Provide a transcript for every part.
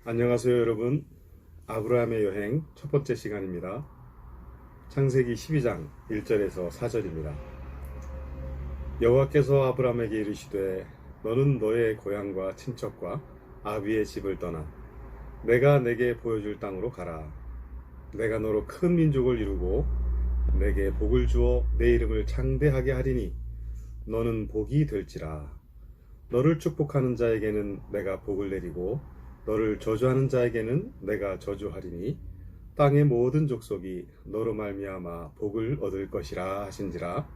안녕하세요 여러분. 아브라함의 여행 첫 번째 시간입니다. 창세기 12장 1절에서 4절입니다. 여호와께서 아브라함에게 이르시되 너는 너의 고향과 친척과 아비의 집을 떠나 내가 내게 보여줄 땅으로 가라. 내가 너로 큰 민족을 이루고 내게 복을 주어 내 이름을 창대하게 하리니 너는 복이 될지라. 너를 축복하는 자에게는 내가 복을 내리고 너를 저주하는 자에게는 내가 저주하리니 땅의 모든 족속이 너로 말미암아 복을 얻을 것이라 하신지라.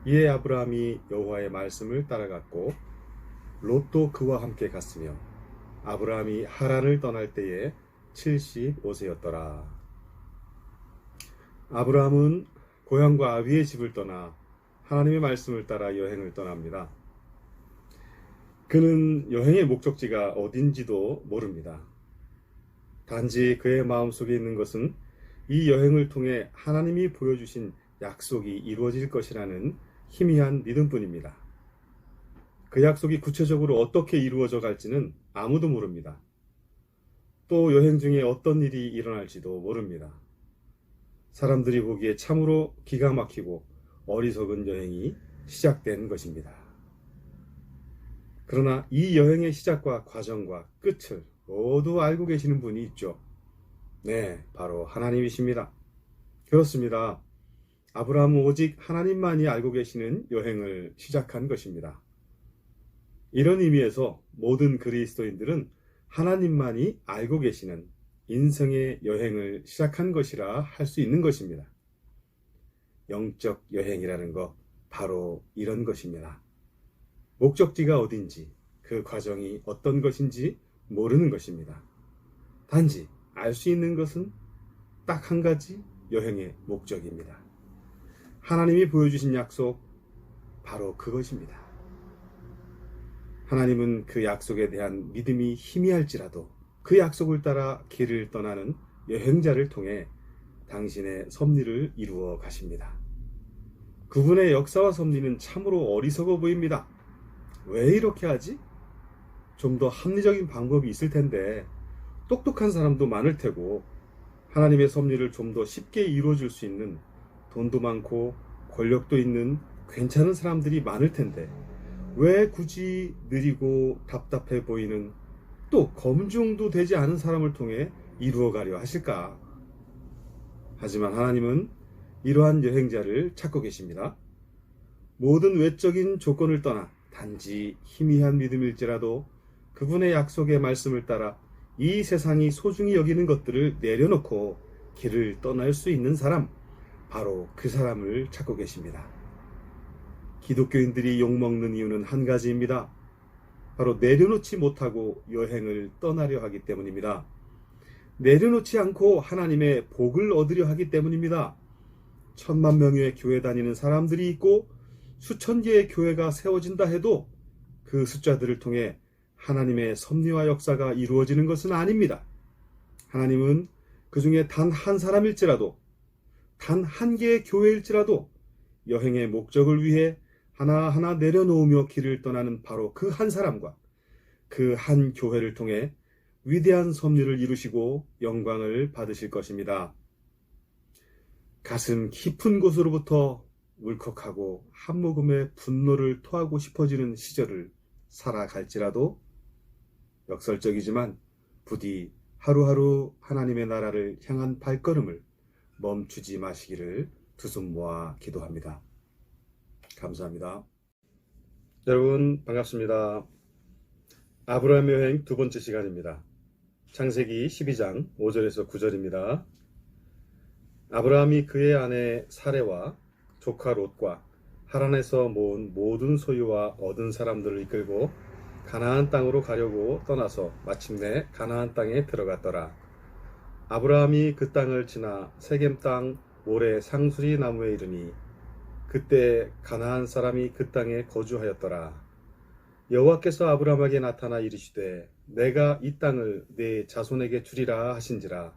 이에 아브라함이 여호와의 말씀을 따라갔고 롯도 그와 함께 갔으며 아브라함이 하란을 떠날 때에 75세였더라. 아브라함은 고향과 아비의 집을 떠나 하나님의 말씀을 따라 여행을 떠납니다. 그는 여행의 목적지가 어딘지도 모릅니다. 단지 그의 마음속에 있는 것은 이 여행을 통해 하나님이 보여주신 약속이 이루어질 것이라는 희미한 믿음뿐입니다. 그 약속이 구체적으로 어떻게 이루어져 갈지는 아무도 모릅니다. 또 여행 중에 어떤 일이 일어날지도 모릅니다. 사람들이 보기에 참으로 기가 막히고 어리석은 여행이 시작된 것입니다. 그러나 이 여행의 시작과 과정과 끝을 모두 알고 계시는 분이 있죠. 네, 바로 하나님이십니다. 그렇습니다. 아브라함은 오직 하나님만이 알고 계시는 여행을 시작한 것입니다. 이런 의미에서 모든 그리스도인들은 하나님만이 알고 계시는 인생의 여행을 시작한 것이라 할 수 있는 것입니다. 영적 여행이라는 것, 바로 이런 것입니다. 목적지가 어딘지, 그 과정이 어떤 것인지 모르는 것입니다. 단지 알 수 있는 것은 딱 한 가지 여행의 목적입니다. 하나님이 보여주신 약속, 바로 그것입니다. 하나님은 그 약속에 대한 믿음이 희미할지라도 그 약속을 따라 길을 떠나는 여행자를 통해 당신의 섭리를 이루어 가십니다. 그분의 역사와 섭리는 참으로 어리석어 보입니다. 왜 이렇게 하지? 좀 더 합리적인 방법이 있을 텐데, 똑똑한 사람도 많을 테고, 하나님의 섭리를 좀 더 쉽게 이루어질 수 있는 돈도 많고 권력도 있는 괜찮은 사람들이 많을 텐데, 왜 굳이 느리고 답답해 보이는 또 검증도 되지 않은 사람을 통해 이루어가려 하실까? 하지만 하나님은 이러한 여행자를 찾고 계십니다. 모든 외적인 조건을 떠나 단지 희미한 믿음일지라도 그분의 약속의 말씀을 따라 이 세상이 소중히 여기는 것들을 내려놓고 길을 떠날 수 있는 사람, 바로 그 사람을 찾고 계십니다. 기독교인들이 욕먹는 이유는 한 가지입니다. 바로 내려놓지 못하고 여행을 떠나려 하기 때문입니다. 내려놓지 않고 하나님의 복을 얻으려 하기 때문입니다. 1,000만 명의 교회 다니는 사람들이 있고 수천 개의 교회가 세워진다 해도 그 숫자들을 통해 하나님의 섭리와 역사가 이루어지는 것은 아닙니다. 하나님은 그 중에 단 한 사람일지라도, 단 한 개의 교회일지라도 여행의 목적을 위해 하나하나 내려놓으며 길을 떠나는 바로 그 한 사람과 그 한 교회를 통해 위대한 섭리를 이루시고 영광을 받으실 것입니다. 가슴 깊은 곳으로부터 울컥하고 한 모금의 분노를 토하고 싶어지는 시절을 살아갈지라도 역설적이지만 부디 하루하루 하나님의 나라를 향한 발걸음을 멈추지 마시기를 두 손 모아 기도합니다. 감사합니다. 여러분 반갑습니다. 아브라함의 여행 두 번째 시간입니다. 창세기 12장 5절에서 9절입니다. 아브라함이 그의 아내 사레와 조카 롯과 하란에서 모은 모든 소유와 얻은 사람들을 이끌고 가나안 땅으로 가려고 떠나서 마침내 가나안 땅에 들어갔더라. 아브라함이 그 땅을 지나 세겜 땅 모래 상수리 나무에 이르니 그때 가나안 사람이 그 땅에 거주하였더라. 여호와께서 아브라함에게 나타나 이르시되 내가 이 땅을 네 자손에게 주리라 하신지라.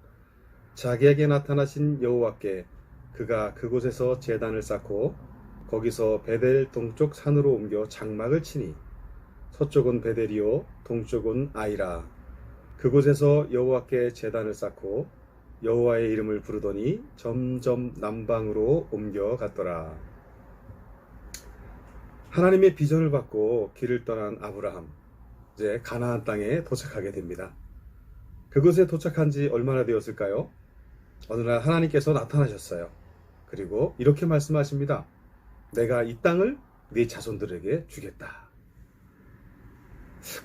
자기에게 나타나신 여호와께 그가 그곳에서 제단을 쌓고 거기서 베델 동쪽 산으로 옮겨 장막을 치니 서쪽은 베델이요 동쪽은 아이라. 그곳에서 여호와께 제단을 쌓고 여호와의 이름을 부르더니 점점 남방으로 옮겨갔더라. 하나님의 비전을 받고 길을 떠난 아브라함, 이제 가나안 땅에 도착하게 됩니다. 그곳에 도착한 지 얼마나 되었을까요? 어느 날 하나님께서 나타나셨어요. 그리고 이렇게 말씀하십니다. 내가 이 땅을 네 자손들에게 주겠다.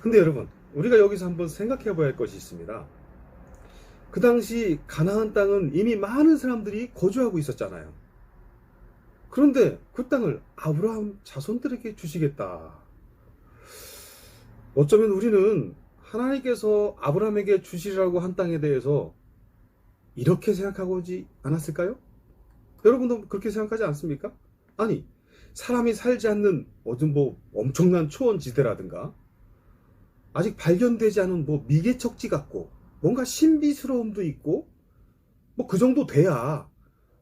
근데 여러분, 우리가 여기서 한번 생각해 봐야 할 것이 있습니다. 그 당시 가나안 땅은 이미 많은 사람들이 거주하고 있었잖아요. 그런데 그 땅을 아브라함 자손들에게 주시겠다. 어쩌면 우리는 하나님께서 아브라함에게 주시라고 한 땅에 대해서 이렇게 생각하고 오지 않았을까요? 여러분도 그렇게 생각하지 않습니까? 아니, 사람이 살지 않는 엄청난 초원지대라든가 아직 발견되지 않은 미개척지 같고 뭔가 신비스러움도 있고 그 정도 돼야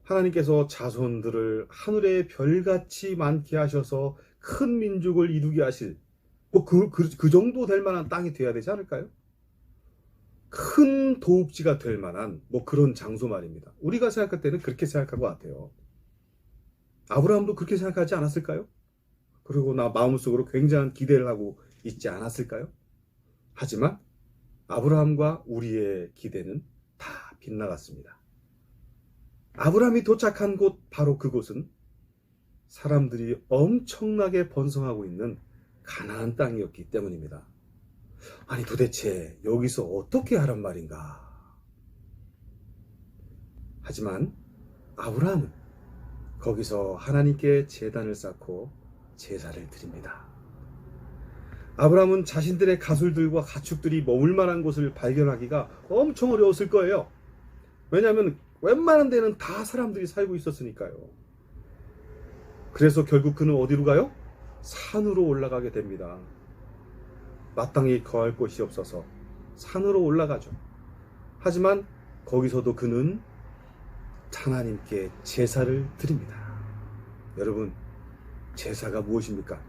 하나님께서 자손들을 하늘의 별같이 많게 하셔서 큰 민족을 이루게 하실 그 정도 될 만한 땅이 돼야 되지 않을까요? 큰 도읍지가 될 만한 그런 장소 말입니다. 우리가 생각할 때는 그렇게 생각한 것 같아요. 아브라함도 그렇게 생각하지 않았을까요? 그리고 나 마음속으로 굉장한 기대를 하고 있지 않았을까요? 하지만 아브라함과 우리의 기대는 다 빗나갔습니다. 아브라함이 도착한 곳, 바로 그곳은 사람들이 엄청나게 번성하고 있는 가나안 땅이었기 때문입니다. 아니, 도대체 여기서 어떻게 하란 말인가? 하지만 아브라함은 거기서 하나님께 제단을 쌓고 제사를 드립니다. 아브라함은 자신들의 가술들과 가축들이 머물 만한 곳을 발견하기가 엄청 어려웠을 거예요. 왜냐하면 웬만한 데는 다 사람들이 살고 있었으니까요. 그래서 결국 그는 어디로 가요? 산으로 올라가게 됩니다. 마땅히 거할 곳이 없어서 산으로 올라가죠. 하지만 거기서도 그는 하나님께 제사를 드립니다. 여러분, 제사가 무엇입니까?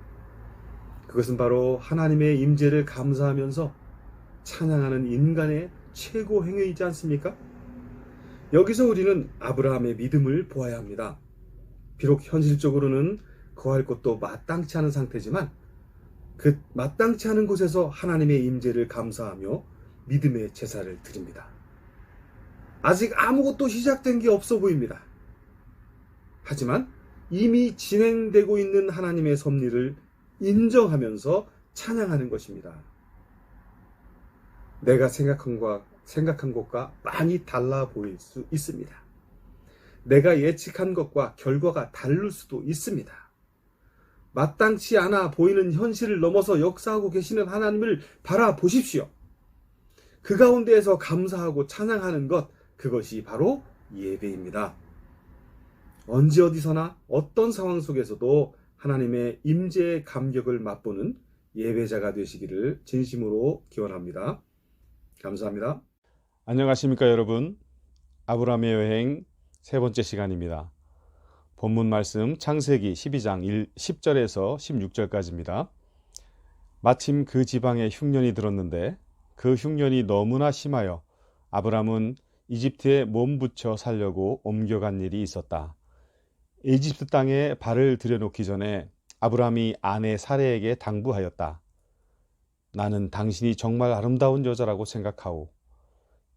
그것은 바로 하나님의 임재를 감사하면서 찬양하는 인간의 최고 행위이지 않습니까? 여기서 우리는 아브라함의 믿음을 보아야 합니다. 비록 현실적으로는 거할 곳도 마땅치 않은 상태지만 그 마땅치 않은 곳에서 하나님의 임재를 감사하며 믿음의 제사를 드립니다. 아직 아무것도 시작된 게 없어 보입니다. 하지만 이미 진행되고 있는 하나님의 섭리를 인정하면서 찬양하는 것입니다. 내가 생각한 것과 많이 달라 보일 수 있습니다. 내가 예측한 것과 결과가 다를 수도 있습니다. 마땅치 않아 보이는 현실을 넘어서 역사하고 계시는 하나님을 바라보십시오. 그 가운데에서 감사하고 찬양하는 것, 그것이 바로 예배입니다. 언제 어디서나 어떤 상황 속에서도 하나님의 임재의 감격을 맛보는 예배자가 되시기를 진심으로 기원합니다. 감사합니다. 안녕하십니까 여러분. 아브라함의 여행 세 번째 시간입니다. 본문 말씀 창세기 12장 10절에서 16절까지입니다. 마침 그 지방에 흉년이 들었는데 그 흉년이 너무나 심하여 아브라함은 이집트에 몸붙여 살려고 옮겨간 일이 있었다. 이집트 땅에 발을 들여놓기 전에 아브라함이 아내 사레에게 당부하였다. 나는 당신이 정말 아름다운 여자라고 생각하오.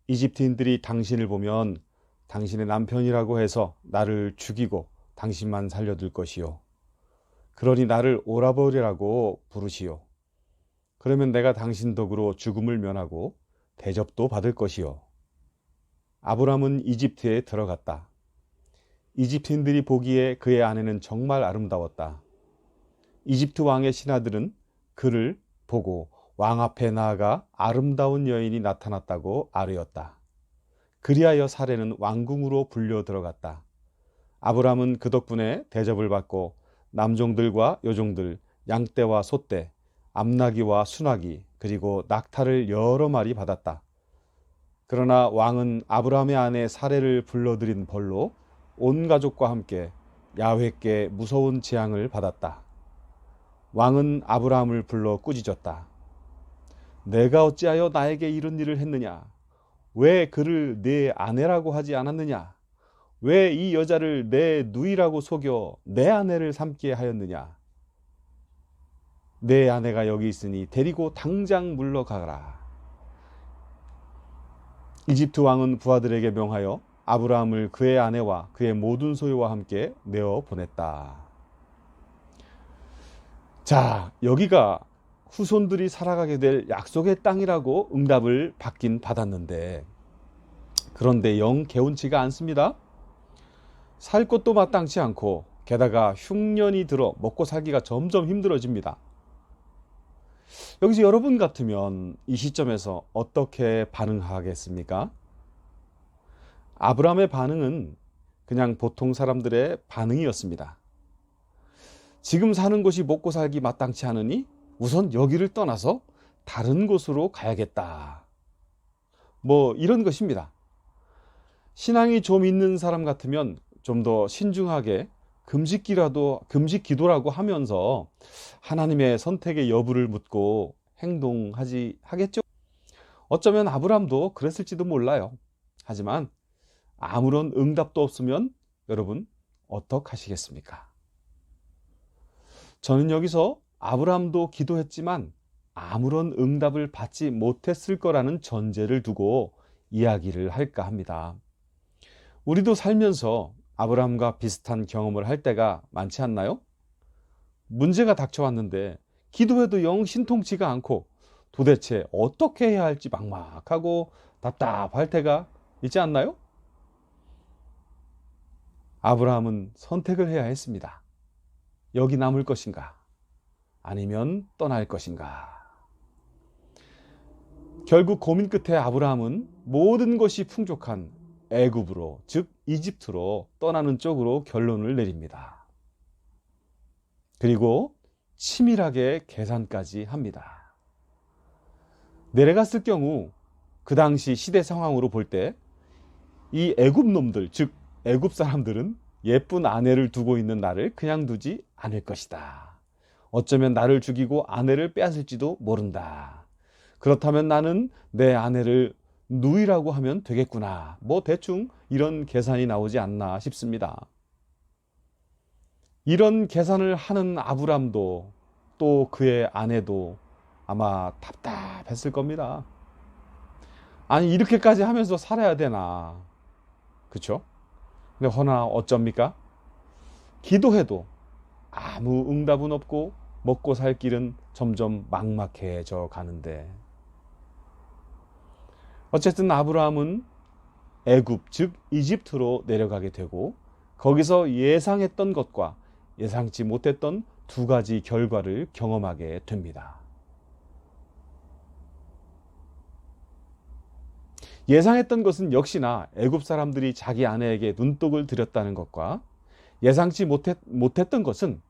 이집트인들이 당신을 보면 당신의 남편이라고 해서 나를 죽이고 당신만 살려둘 것이요. 그러니 나를 오라버리라고 부르시오. 그러면 내가 당신 덕으로 죽음을 면하고 대접도 받을 것이요. 아브라함은 이집트에 들어갔다. 이집트인들이 보기에 그의 아내는 정말 아름다웠다. 이집트 왕의 신하들은 그를 보고 왕 앞에 나아가 아름다운 여인이 나타났다고 아뢰었다. 그리하여 사레는 왕궁으로 불려 들어갔다. 아브라함은 그 덕분에 대접을 받고 남종들과 여종들, 양떼와 소떼, 암나귀와 순나귀, 그리고 낙타를 여러 마리 받았다. 그러나 왕은 아브라함의 아내 사레를 불러들인 벌로 온 가족과 함께 야훼께 무서운 재앙을 받았다. 왕은 아브라함을 불러 꾸짖었다. 내가 어찌하여 나에게 이런 일을 했느냐? 왜 그를 내 아내라고 하지 않았느냐? 왜 이 여자를 내 누이라고 속여 내 아내를 삼게 하였느냐? 내 아내가 여기 있으니 데리고 당장 물러가라. 이집트 왕은 부하들에게 명하여 아브라함을 그의 아내와 그의 모든 소유와 함께 내어 보냈다. 자, 여기가 후손들이 살아가게 될 약속의 땅이라고 응답을 받긴 받았는데, 그런데 영 개운치가 않습니다. 살 곳도 마땅치 않고 게다가 흉년이 들어 먹고 살기가 점점 힘들어집니다. 여기서 여러분 같으면 이 시점에서 어떻게 반응하겠습니까? 아브라함의 반응은 그냥 보통 사람들의 반응이었습니다. 지금 사는 곳이 먹고 살기 마땅치 않으니 우선 여기를 떠나서 다른 곳으로 가야겠다. 뭐 이런 것입니다. 신앙이 좀 있는 사람 같으면 좀 더 신중하게 금식 기도라고 하면서 하나님의 선택의 여부를 묻고 하겠죠. 어쩌면 아브라함도 그랬을지도 몰라요. 하지만 아무런 응답도 없으면 여러분 어떡하시겠습니까? 저는 여기서 아브라함도 기도했지만 아무런 응답을 받지 못했을 거라는 전제를 두고 이야기를 할까 합니다. 우리도 살면서 아브라함과 비슷한 경험을 할 때가 많지 않나요? 문제가 닥쳐왔는데 기도해도 영 신통치가 않고 도대체 어떻게 해야 할지 막막하고 답답할 때가 있지 않나요? 아브라함은 선택을 해야 했습니다. 여기 남을 것인가? 아니면 떠날 것인가? 결국 고민 끝에 아브라함은 모든 것이 풍족한 애굽으로, 즉 이집트로 떠나는 쪽으로 결론을 내립니다. 그리고 치밀하게 계산까지 합니다. 내려갔을 경우 그 당시 시대 상황으로 볼 때 이 애굽 놈들, 즉 애굽 사람들은 예쁜 아내를 두고 있는 나를 그냥 두지 않을 것이다. 어쩌면 나를 죽이고 아내를 빼앗을지도 모른다. 그렇다면 나는 내 아내를 누이라고 하면 되겠구나. 뭐 대충 이런 계산이 나오지 않나 싶습니다. 이런 계산을 하는 아브람도 또 그의 아내도 아마 답답했을 겁니다. 아니 이렇게까지 하면서 살아야 되나? 그렇죠? 근데 허나 어쩝니까? 기도해도 아무 응답은 없고 먹고 살 길은 점점 막막해져 가는데, 어쨌든 아브라함은 애굽 즉 이집트로 내려가게 되고 거기서 예상했던 것과 예상치 못했던 두 가지 결과를 경험하게 됩니다. 예상했던 것은 역시나 애굽 사람들이 자기 아내에게 눈독을 들였다는 것과, 예상치 못했던 것은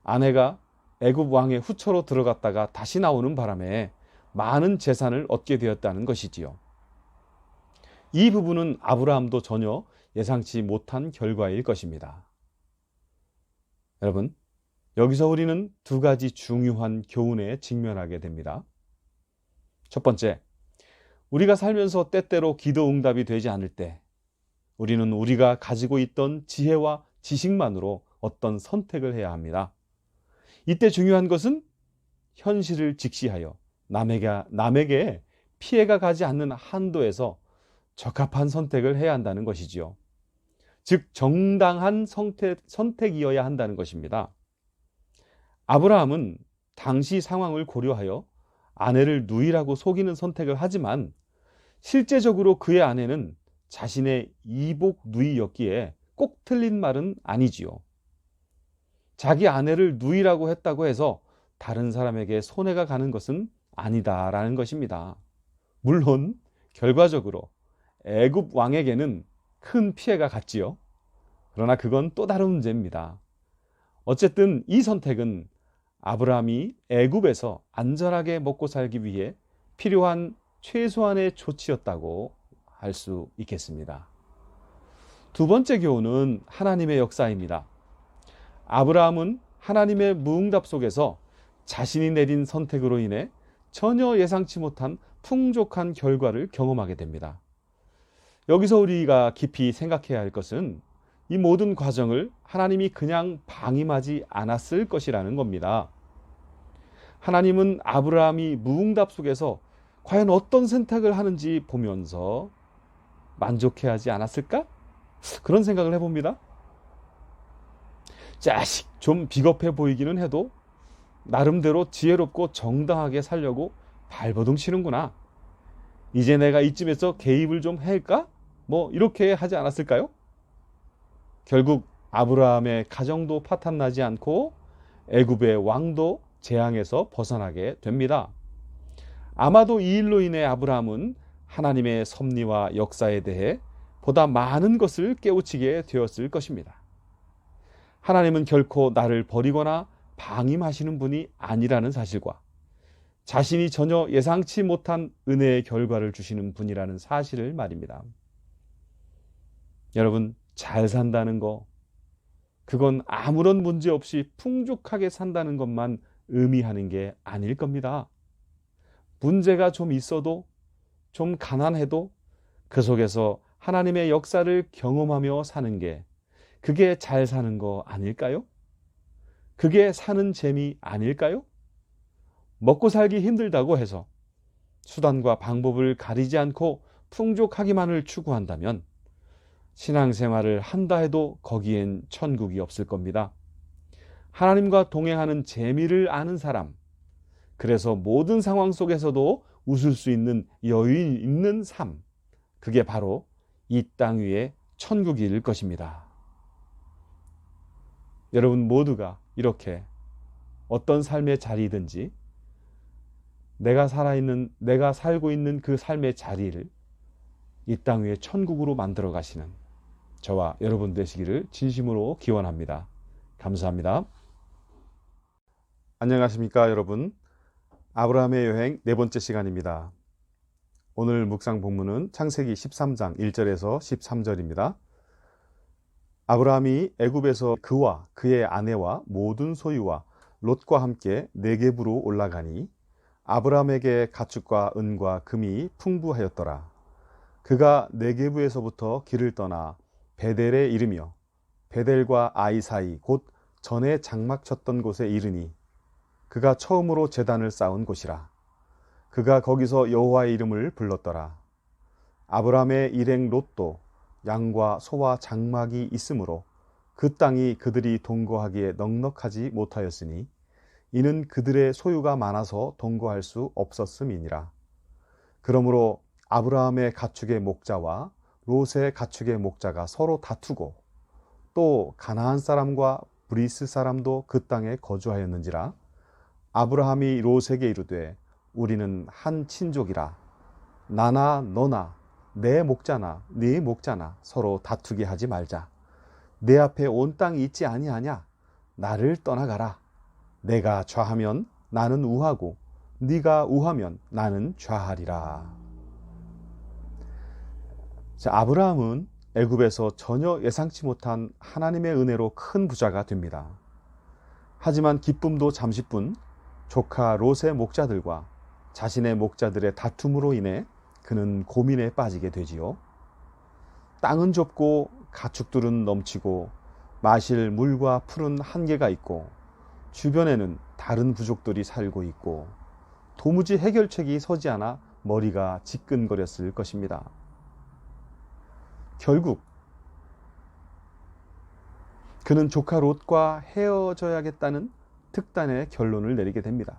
아내가 애굽 왕의 후처로 들어갔다가 다시 나오는 바람에 많은 재산을 얻게 되었다는 것이지요. 이 부분은 아브라함도 전혀 예상치 못한 결과일 것입니다. 여러분, 여기서 우리는 두 가지 중요한 교훈에 직면하게 됩니다. 첫 번째, 우리가 살면서 때때로 기도 응답이 되지 않을 때 우리는 우리가 가지고 있던 지혜와 지식만으로 어떤 선택을 해야 합니다. 이때 중요한 것은 현실을 직시하여 남에게 피해가 가지 않는 한도에서 적합한 선택을 해야 한다는 것이지요. 즉 정당한 선택이어야 한다는 것입니다. 아브라함은 당시 상황을 고려하여 아내를 누이라고 속이는 선택을 하지만 실제적으로 그의 아내는 자신의 이복 누이였기에 꼭 틀린 말은 아니지요. 자기 아내를 누이라고 했다고 해서 다른 사람에게 손해가 가는 것은 아니다라는 것입니다. 물론 결과적으로 애굽 왕에게는 큰 피해가 갔지요. 그러나 그건 또 다른 문제입니다. 어쨌든 이 선택은 아브라함이 애굽에서 안전하게 먹고 살기 위해 필요한 최소한의 조치였다고 할 수 있겠습니다. 두 번째 교훈은 하나님의 역사입니다. 아브라함은 하나님의 무응답 속에서 자신이 내린 선택으로 인해 전혀 예상치 못한 풍족한 결과를 경험하게 됩니다. 여기서 우리가 깊이 생각해야 할 것은 이 모든 과정을 하나님이 그냥 방임하지 않았을 것이라는 겁니다. 하나님은 아브라함이 무응답 속에서 과연 어떤 선택을 하는지 보면서 만족해하지 않았을까? 그런 생각을 해봅니다. 자식, 좀 비겁해 보이기는 해도 나름대로 지혜롭고 정당하게 살려고 발버둥 치는구나. 이제 내가 이쯤에서 개입을 좀 할까? 이렇게 하지 않았을까요? 결국 아브라함의 가정도 파탄나지 않고 애굽의 왕도 재앙에서 벗어나게 됩니다. 아마도 이 일로 인해 아브라함은 하나님의 섭리와 역사에 대해 보다 많은 것을 깨우치게 되었을 것입니다. 하나님은 결코 나를 버리거나 방임하시는 분이 아니라는 사실과 자신이 전혀 예상치 못한 은혜의 결과를 주시는 분이라는 사실을 말입니다. 여러분, 잘 산다는 거, 그건 아무런 문제 없이 풍족하게 산다는 것만 의미하는 게 아닐 겁니다. 문제가 좀 있어도, 좀 가난해도 그 속에서 하나님의 역사를 경험하며 사는 게, 그게 잘 사는 거 아닐까요? 그게 사는 재미 아닐까요? 먹고 살기 힘들다고 해서 수단과 방법을 가리지 않고 풍족하기만을 추구한다면 신앙생활을 한다 해도 거기엔 천국이 없을 겁니다. 하나님과 동행하는 재미를 아는 사람, 그래서 모든 상황 속에서도 웃을 수 있는 여유 있는 삶, 그게 바로 이 땅 위의 천국일 것입니다. 여러분 모두가 이렇게 어떤 삶의 자리든지 내가 살고 있는 그 삶의 자리를 이 땅 위의 천국으로 만들어 가시는 저와 여러분 되시기를 진심으로 기원합니다. 감사합니다. 안녕하십니까, 여러분. 아브라함의 여행 네 번째 시간입니다. 오늘 묵상 본문은 창세기 13장 1절에서 13절입니다. 아브라함이 애굽에서 그와 그의 아내와 모든 소유와 롯과 함께 네겝으로 올라가니 아브라함에게 가축과 은과 금이 풍부하였더라. 그가 네겝에서부터 길을 떠나 베델에 이르며 베델과 아이 사이 곧 전에 장막 쳤던 곳에 이르니 그가 처음으로 제단을 쌓은 곳이라. 그가 거기서 여호와의 이름을 불렀더라. 아브라함의 일행 롯도 양과 소와 장막이 있으므로 그 땅이 그들이 동거하기에 넉넉하지 못하였으니 이는 그들의 소유가 많아서 동거할 수 없었음이니라. 그러므로 아브라함의 가축의 목자와 롯의 가축의 목자가 서로 다투고 또 가나안 사람과 브리스 사람도 그 땅에 거주하였는지라. 아브라함이 롯에게 이르되 우리는 한 친족이라. 나나 너나 내 목자나 네 목자나 서로 다투게 하지 말자. 내 앞에 온 땅이 있지 아니하냐? 나를 떠나가라. 내가 좌하면 나는 우하고 네가 우하면 나는 좌하리라. 자, 아브라함은 애굽에서 전혀 예상치 못한 하나님의 은혜로 큰 부자가 됩니다. 하지만 기쁨도 잠시뿐 조카 롯의 목자들과 자신의 목자들의 다툼으로 인해 그는 고민에 빠지게 되지요. 땅은 좁고 가축들은 넘치고 마실 물과 풀은 한계가 있고 주변에는 다른 부족들이 살고 있고 도무지 해결책이 서지 않아 머리가 지끈거렸을 것입니다. 결국 그는 조카 롯과 헤어져야겠다는 특단의 결론을 내리게 됩니다.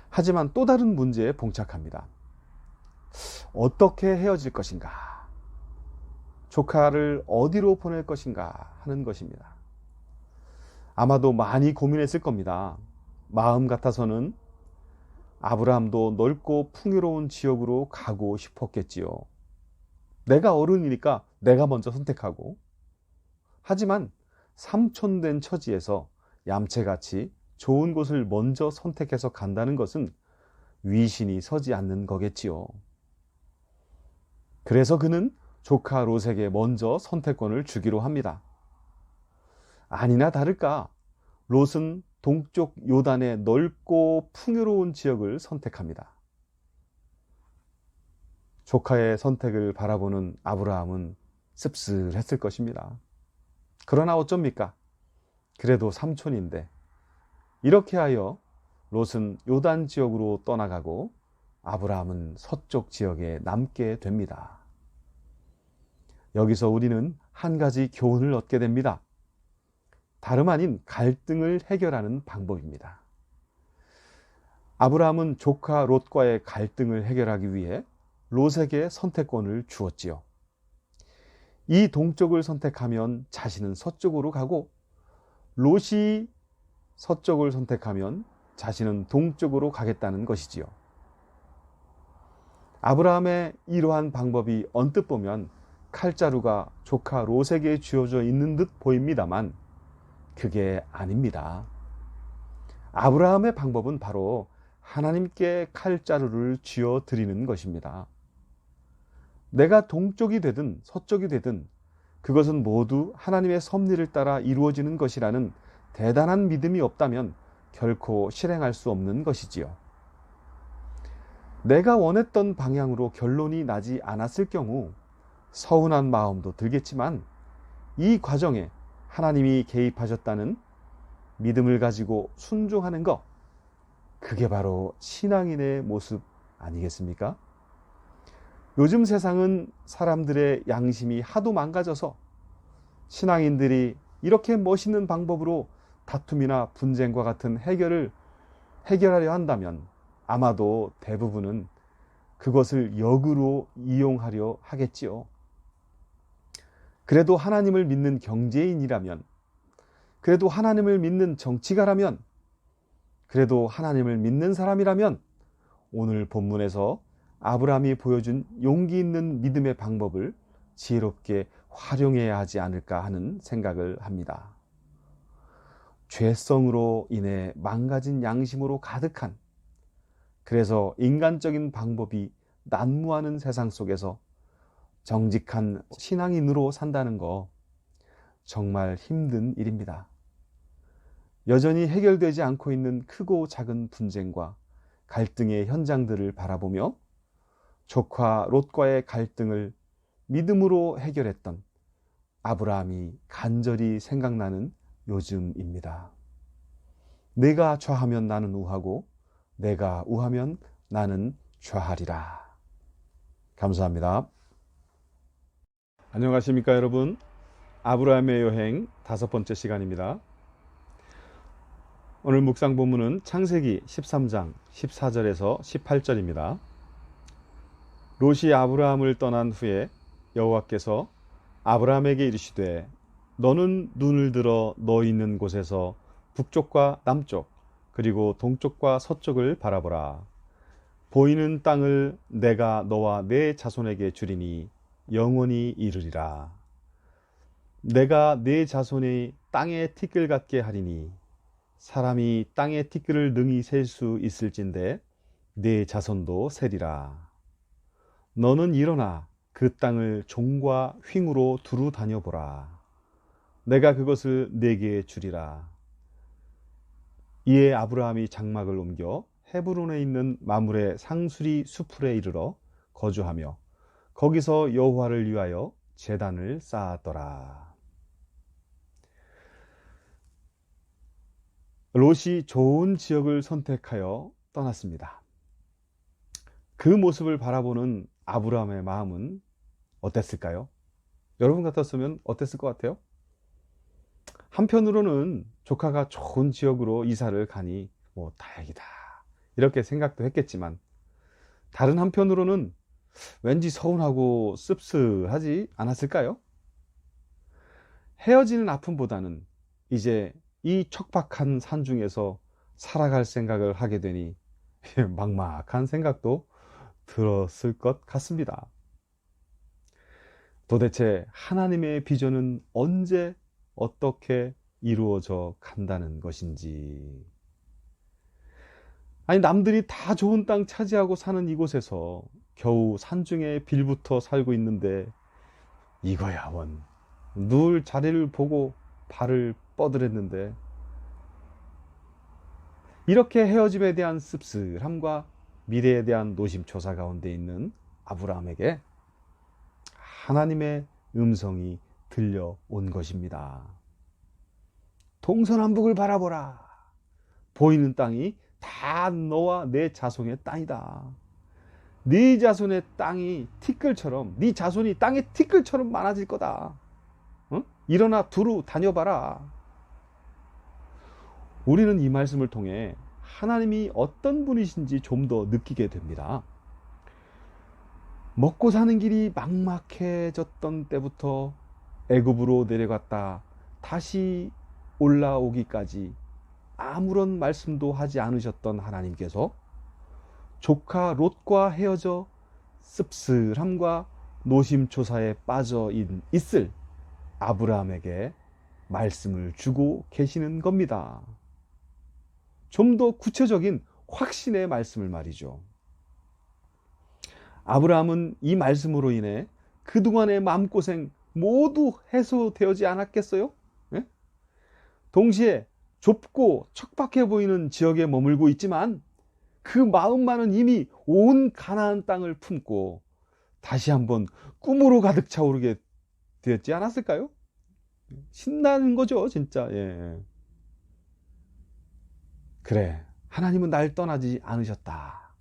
하지만 또 다른 문제에 봉착합니다. 어떻게 헤어질 것인가? 조카를 어디로 보낼 것인가 하는 것입니다. 아마도 많이 고민했을 겁니다. 마음 같아서는 아브라함도 넓고 풍요로운 지역으로 가고 싶었겠지요. 내가 어른이니까 내가 먼저 선택하고, 하지만 삼촌된 처지에서 얌체같이 좋은 곳을 먼저 선택해서 간다는 것은 위신이 서지 않는 거겠지요. 그래서 그는 조카 롯에게 먼저 선택권을 주기로 합니다. 아니나 다를까 롯은 동쪽 요단의 넓고 풍요로운 지역을 선택합니다. 조카의 선택을 바라보는 아브라함은 씁쓸했을 것입니다. 그러나 어쩝니까? 그래도 삼촌인데. 이렇게 하여 롯은 요단 지역으로 떠나가고 아브라함은 서쪽 지역에 남게 됩니다. 여기서 우리는 한 가지 교훈을 얻게 됩니다. 다름 아닌 갈등을 해결하는 방법입니다. 아브라함은 조카 롯과의 갈등을 해결하기 위해 롯에게 선택권을 주었지요. 이 동쪽을 선택하면 자신은 서쪽으로 가고, 롯이 서쪽을 선택하면 자신은 동쪽으로 가겠다는 것이지요. 아브라함의 이러한 방법이 언뜻 보면 칼자루가 조카 롯에게 쥐어져 있는 듯 보입니다만 그게 아닙니다. 아브라함의 방법은 바로 하나님께 칼자루를 쥐어 드리는 것입니다. 내가 동쪽이 되든 서쪽이 되든 그것은 모두 하나님의 섭리를 따라 이루어지는 것이라는 대단한 믿음이 없다면 결코 실행할 수 없는 것이지요. 내가 원했던 방향으로 결론이 나지 않았을 경우 서운한 마음도 들겠지만, 이 과정에 하나님이 개입하셨다는 믿음을 가지고 순종하는 것, 그게 바로 신앙인의 모습 아니겠습니까? 요즘 세상은 사람들의 양심이 하도 망가져서 신앙인들이 이렇게 멋있는 방법으로 다툼이나 분쟁과 같은 해결하려 한다면 아마도 대부분은 그것을 역으로 이용하려 하겠지요. 그래도 하나님을 믿는 경제인이라면, 그래도 하나님을 믿는 정치가라면, 그래도 하나님을 믿는 사람이라면 오늘 본문에서 아브라함이 보여준 용기 있는 믿음의 방법을 지혜롭게 활용해야 하지 않을까 하는 생각을 합니다. 죄성으로 인해 망가진 양심으로 가득한, 그래서 인간적인 방법이 난무하는 세상 속에서 정직한 신앙인으로 산다는 거 정말 힘든 일입니다. 여전히 해결되지 않고 있는 크고 작은 분쟁과 갈등의 현장들을 바라보며 조카 롯과의 갈등을 믿음으로 해결했던 아브라함이 간절히 생각나는 요즘입니다. 내가 좌하면 나는 우하고 내가 우하면 나는 좌하리라. 감사합니다. 안녕하십니까 여러분. 아브라함의 여행 5번째 시간입니다. 오늘 묵상 본문은 창세기 13장 14절에서 18절입니다. 롯이 아브라함을 떠난 후에 여호와께서 아브라함에게 이르시되 너는 눈을 들어 너 있는 곳에서 북쪽과 남쪽 그리고 동쪽과 서쪽을 바라보라. 보이는 땅을 내가 너와 내 자손에게 주리니 영원히 이르리라. 내가 내 자손이 땅의 티끌 같게 하리니 사람이 땅의 티끌을 능히 셀 수 있을진데 내 자손도 세리라. 너는 일어나 그 땅을 종과 휭으로 두루 다녀보라. 내가 그것을 네게 주리라. 이에 아브라함이 장막을 옮겨 헤브론에 있는 마므레 상수리 수풀에 이르러 거주하며 거기서 여호와를 위하여 제단을 쌓았더라. 롯이 좋은 지역을 선택하여 떠났습니다. 그 모습을 바라보는 아브라함의 마음은 어땠을까요? 여러분 같았으면 어땠을 것 같아요? 한편으로는 조카가 좋은 지역으로 이사를 가니 다행이다 이렇게 생각도 했겠지만, 다른 한편으로는 왠지 서운하고 씁쓸하지 않았을까요? 헤어지는 아픔보다는 이제 이 척박한 산중에서 살아갈 생각을 하게 되니 막막한 생각도 들었을 것 같습니다. 도대체 하나님의 비전은 언제 어떻게 이루어져 간다는 것인지. 아니, 남들이 다 좋은 땅 차지하고 사는 이곳에서 겨우 산중에 빌붙어 살고 있는데 이거야 원. 누울 자리를 보고 발을 뻗으랬는데 이렇게 헤어짐에 대한 씁쓸함과 미래에 대한 노심초사 가운데 있는 아브라함에게 하나님의 음성이 들려온 것입니다. 동서남북을 바라보라. 보이는 땅이 다 너와 내 자손의 땅이다. 네 자손의 땅이 티끌처럼, 네 자손이 땅의 티끌처럼 많아질 거다. 어? 일어나 두루 다녀봐라. 우리는 이 말씀을 통해 하나님이 어떤 분이신지 좀 더 느끼게 됩니다. 먹고 사는 길이 막막해졌던 때부터 애굽으로 내려갔다 다시 올라오기까지 아무런 말씀도 하지 않으셨던 하나님께서 조카 롯과 헤어져 씁쓸함과 노심초사에 빠져 있을 아브라함에게 말씀을 주고 계시는 겁니다. 좀 더 구체적인 확신의 말씀을 말이죠. 아브라함은 이 말씀으로 인해 그동안의 마음고생 모두 해소되지 않았겠어요? 예? 동시에 좁고 척박해 보이는 지역에 머물고 있지만 그 마음만은 이미 온 가나안 땅을 품고 다시 한번 꿈으로 가득 차오르게 되었지 않았을까요? 신나는 거죠, 진짜. 예. 그래, 하나님은 날 떠나지 않으셨다.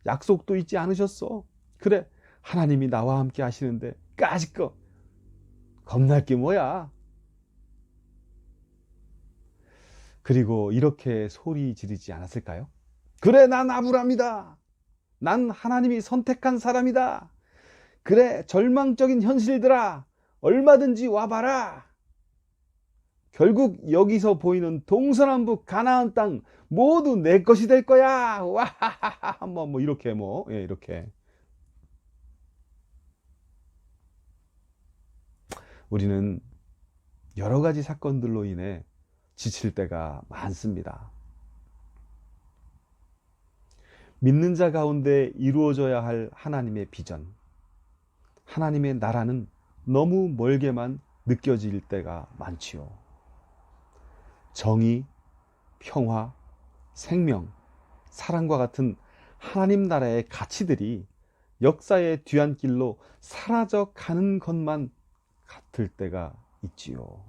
약속도 잊지 않으셨어. 그래, 하나님이 나와 함께 하시는데 까짓거 겁날 게 뭐야. 그리고 이렇게 소리 지르지 않았을까요? 그래, 난 아브라함이다. 난 하나님이 선택한 사람이다. 그래, 절망적인 현실들아, 얼마든지 와봐라. 결국 여기서 보이는 동서남북 가나안 땅 모두 내 것이 될 거야. 와하하하. 뭐 이렇게 예, 이렇게. 우리는 여러 가지 사건들로 인해 지칠 때가 많습니다. 믿는 자 가운데 이루어져야 할 하나님의 비전, 하나님의 나라는 너무 멀게만 느껴질 때가 많지요. 정의, 평화, 생명, 사랑과 같은 하나님 나라의 가치들이 역사의 뒤안길로 사라져 가는 것만 같을 때가 있지요.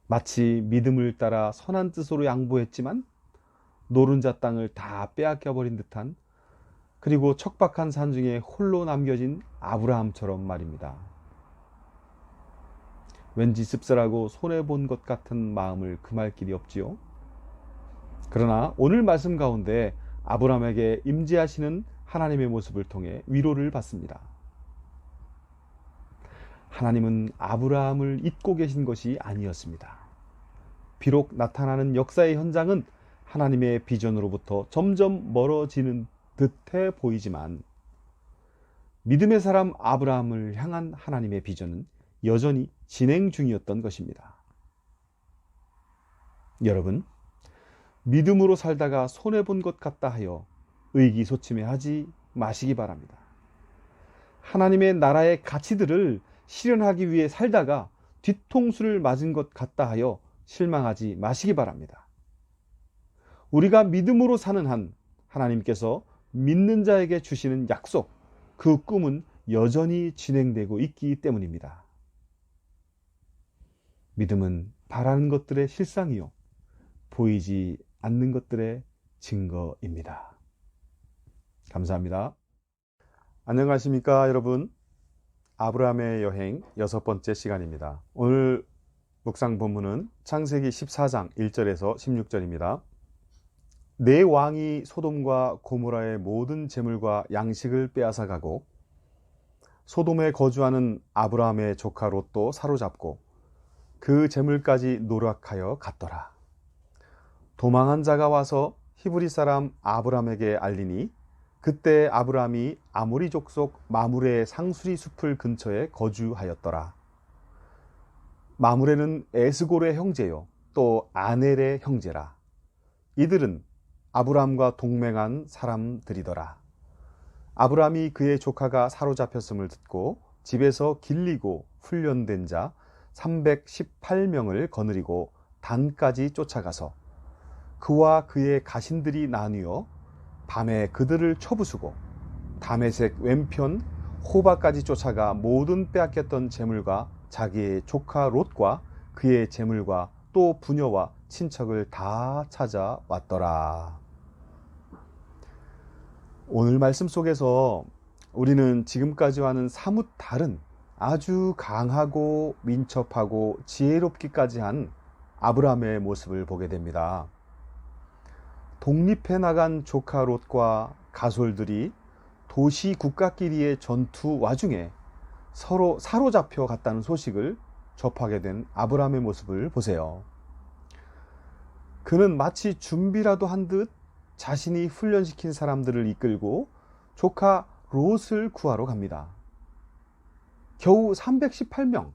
마치 믿음을 따라 선한 뜻으로 양보했지만 노른자 땅을 다 빼앗겨버린 듯한, 그리고 척박한 산중에 홀로 남겨진 아브라함처럼 말입니다. 왠지 씁쓸하고 손해본 것 같은 마음을 금할 길이 없지요. 그러나 오늘 말씀 가운데 아브라함에게 임재하시는 하나님의 모습을 통해 위로를 받습니다. 하나님은 아브라함을 잊고 계신 것이 아니었습니다. 비록 나타나는 역사의 현장은 하나님의 비전으로부터 점점 멀어지는 듯해 보이지만 믿음의 사람 아브라함을 향한 하나님의 비전은 여전히 진행 중이었던 것입니다. 여러분, 믿음으로 살다가 손해본 것 같다 하여 의기소침해하지 마시기 바랍니다. 하나님의 나라의 가치들을 실현하기 위해 살다가 뒤통수를 맞은 것 같다 하여 실망하지 마시기 바랍니다. 우리가 믿음으로 사는 한 하나님께서 믿는 자에게 주시는 약속, 그 꿈은 여전히 진행되고 있기 때문입니다. 믿음은 바라는 것들의 실상이요, 보이지 않는 것들의 증거입니다. 감사합니다. 안녕하십니까, 여러분. 아브라함의 여행 6번째 시간입니다. 오늘 묵상 본문은 창세기 14장 1절에서 16절입니다. 네 왕이 소돔과 고모라의 모든 재물과 양식을 빼앗아 가고 소돔에 거주하는 아브라함의 조카 롯도 사로잡고 그 재물까지 노력하여 갔더라. 도망한 자가 와서 히브리 사람 아브라함에게 알리니 그때 아브라함이 아모리 족속 마므레의 상수리 숲을 근처에 거주하였더라. 마므레는 에스골의 형제요 또 아넬의 형제라. 이들은 아브라함과 동맹한 사람들이더라. 아브라함이 그의 조카가 사로잡혔음을 듣고 집에서 길리고 훈련된 자 318명을 거느리고 단까지 쫓아가서 그와 그의 가신들이 나뉘어 밤에 그들을 쳐부수고 다메섹 왼편 호바까지 쫓아가 모든 빼앗겼던 재물과 자기의 조카 롯과 그의 재물과 또 부녀와 친척을 다 찾아왔더라. 오늘 말씀 속에서 우리는 지금까지와는 사뭇 다른 아주 강하고 민첩하고 지혜롭기까지 한 아브라함의 모습을 보게 됩니다. 독립해 나간 조카 롯과 가솔들이 도시 국가끼리의 전투 와중에 서로 사로잡혀 갔다는 소식을 접하게 된 아브라함의 모습을 보세요. 그는 마치 준비라도 한 듯 자신이 훈련시킨 사람들을 이끌고 조카 롯을 구하러 갑니다. 겨우 318명.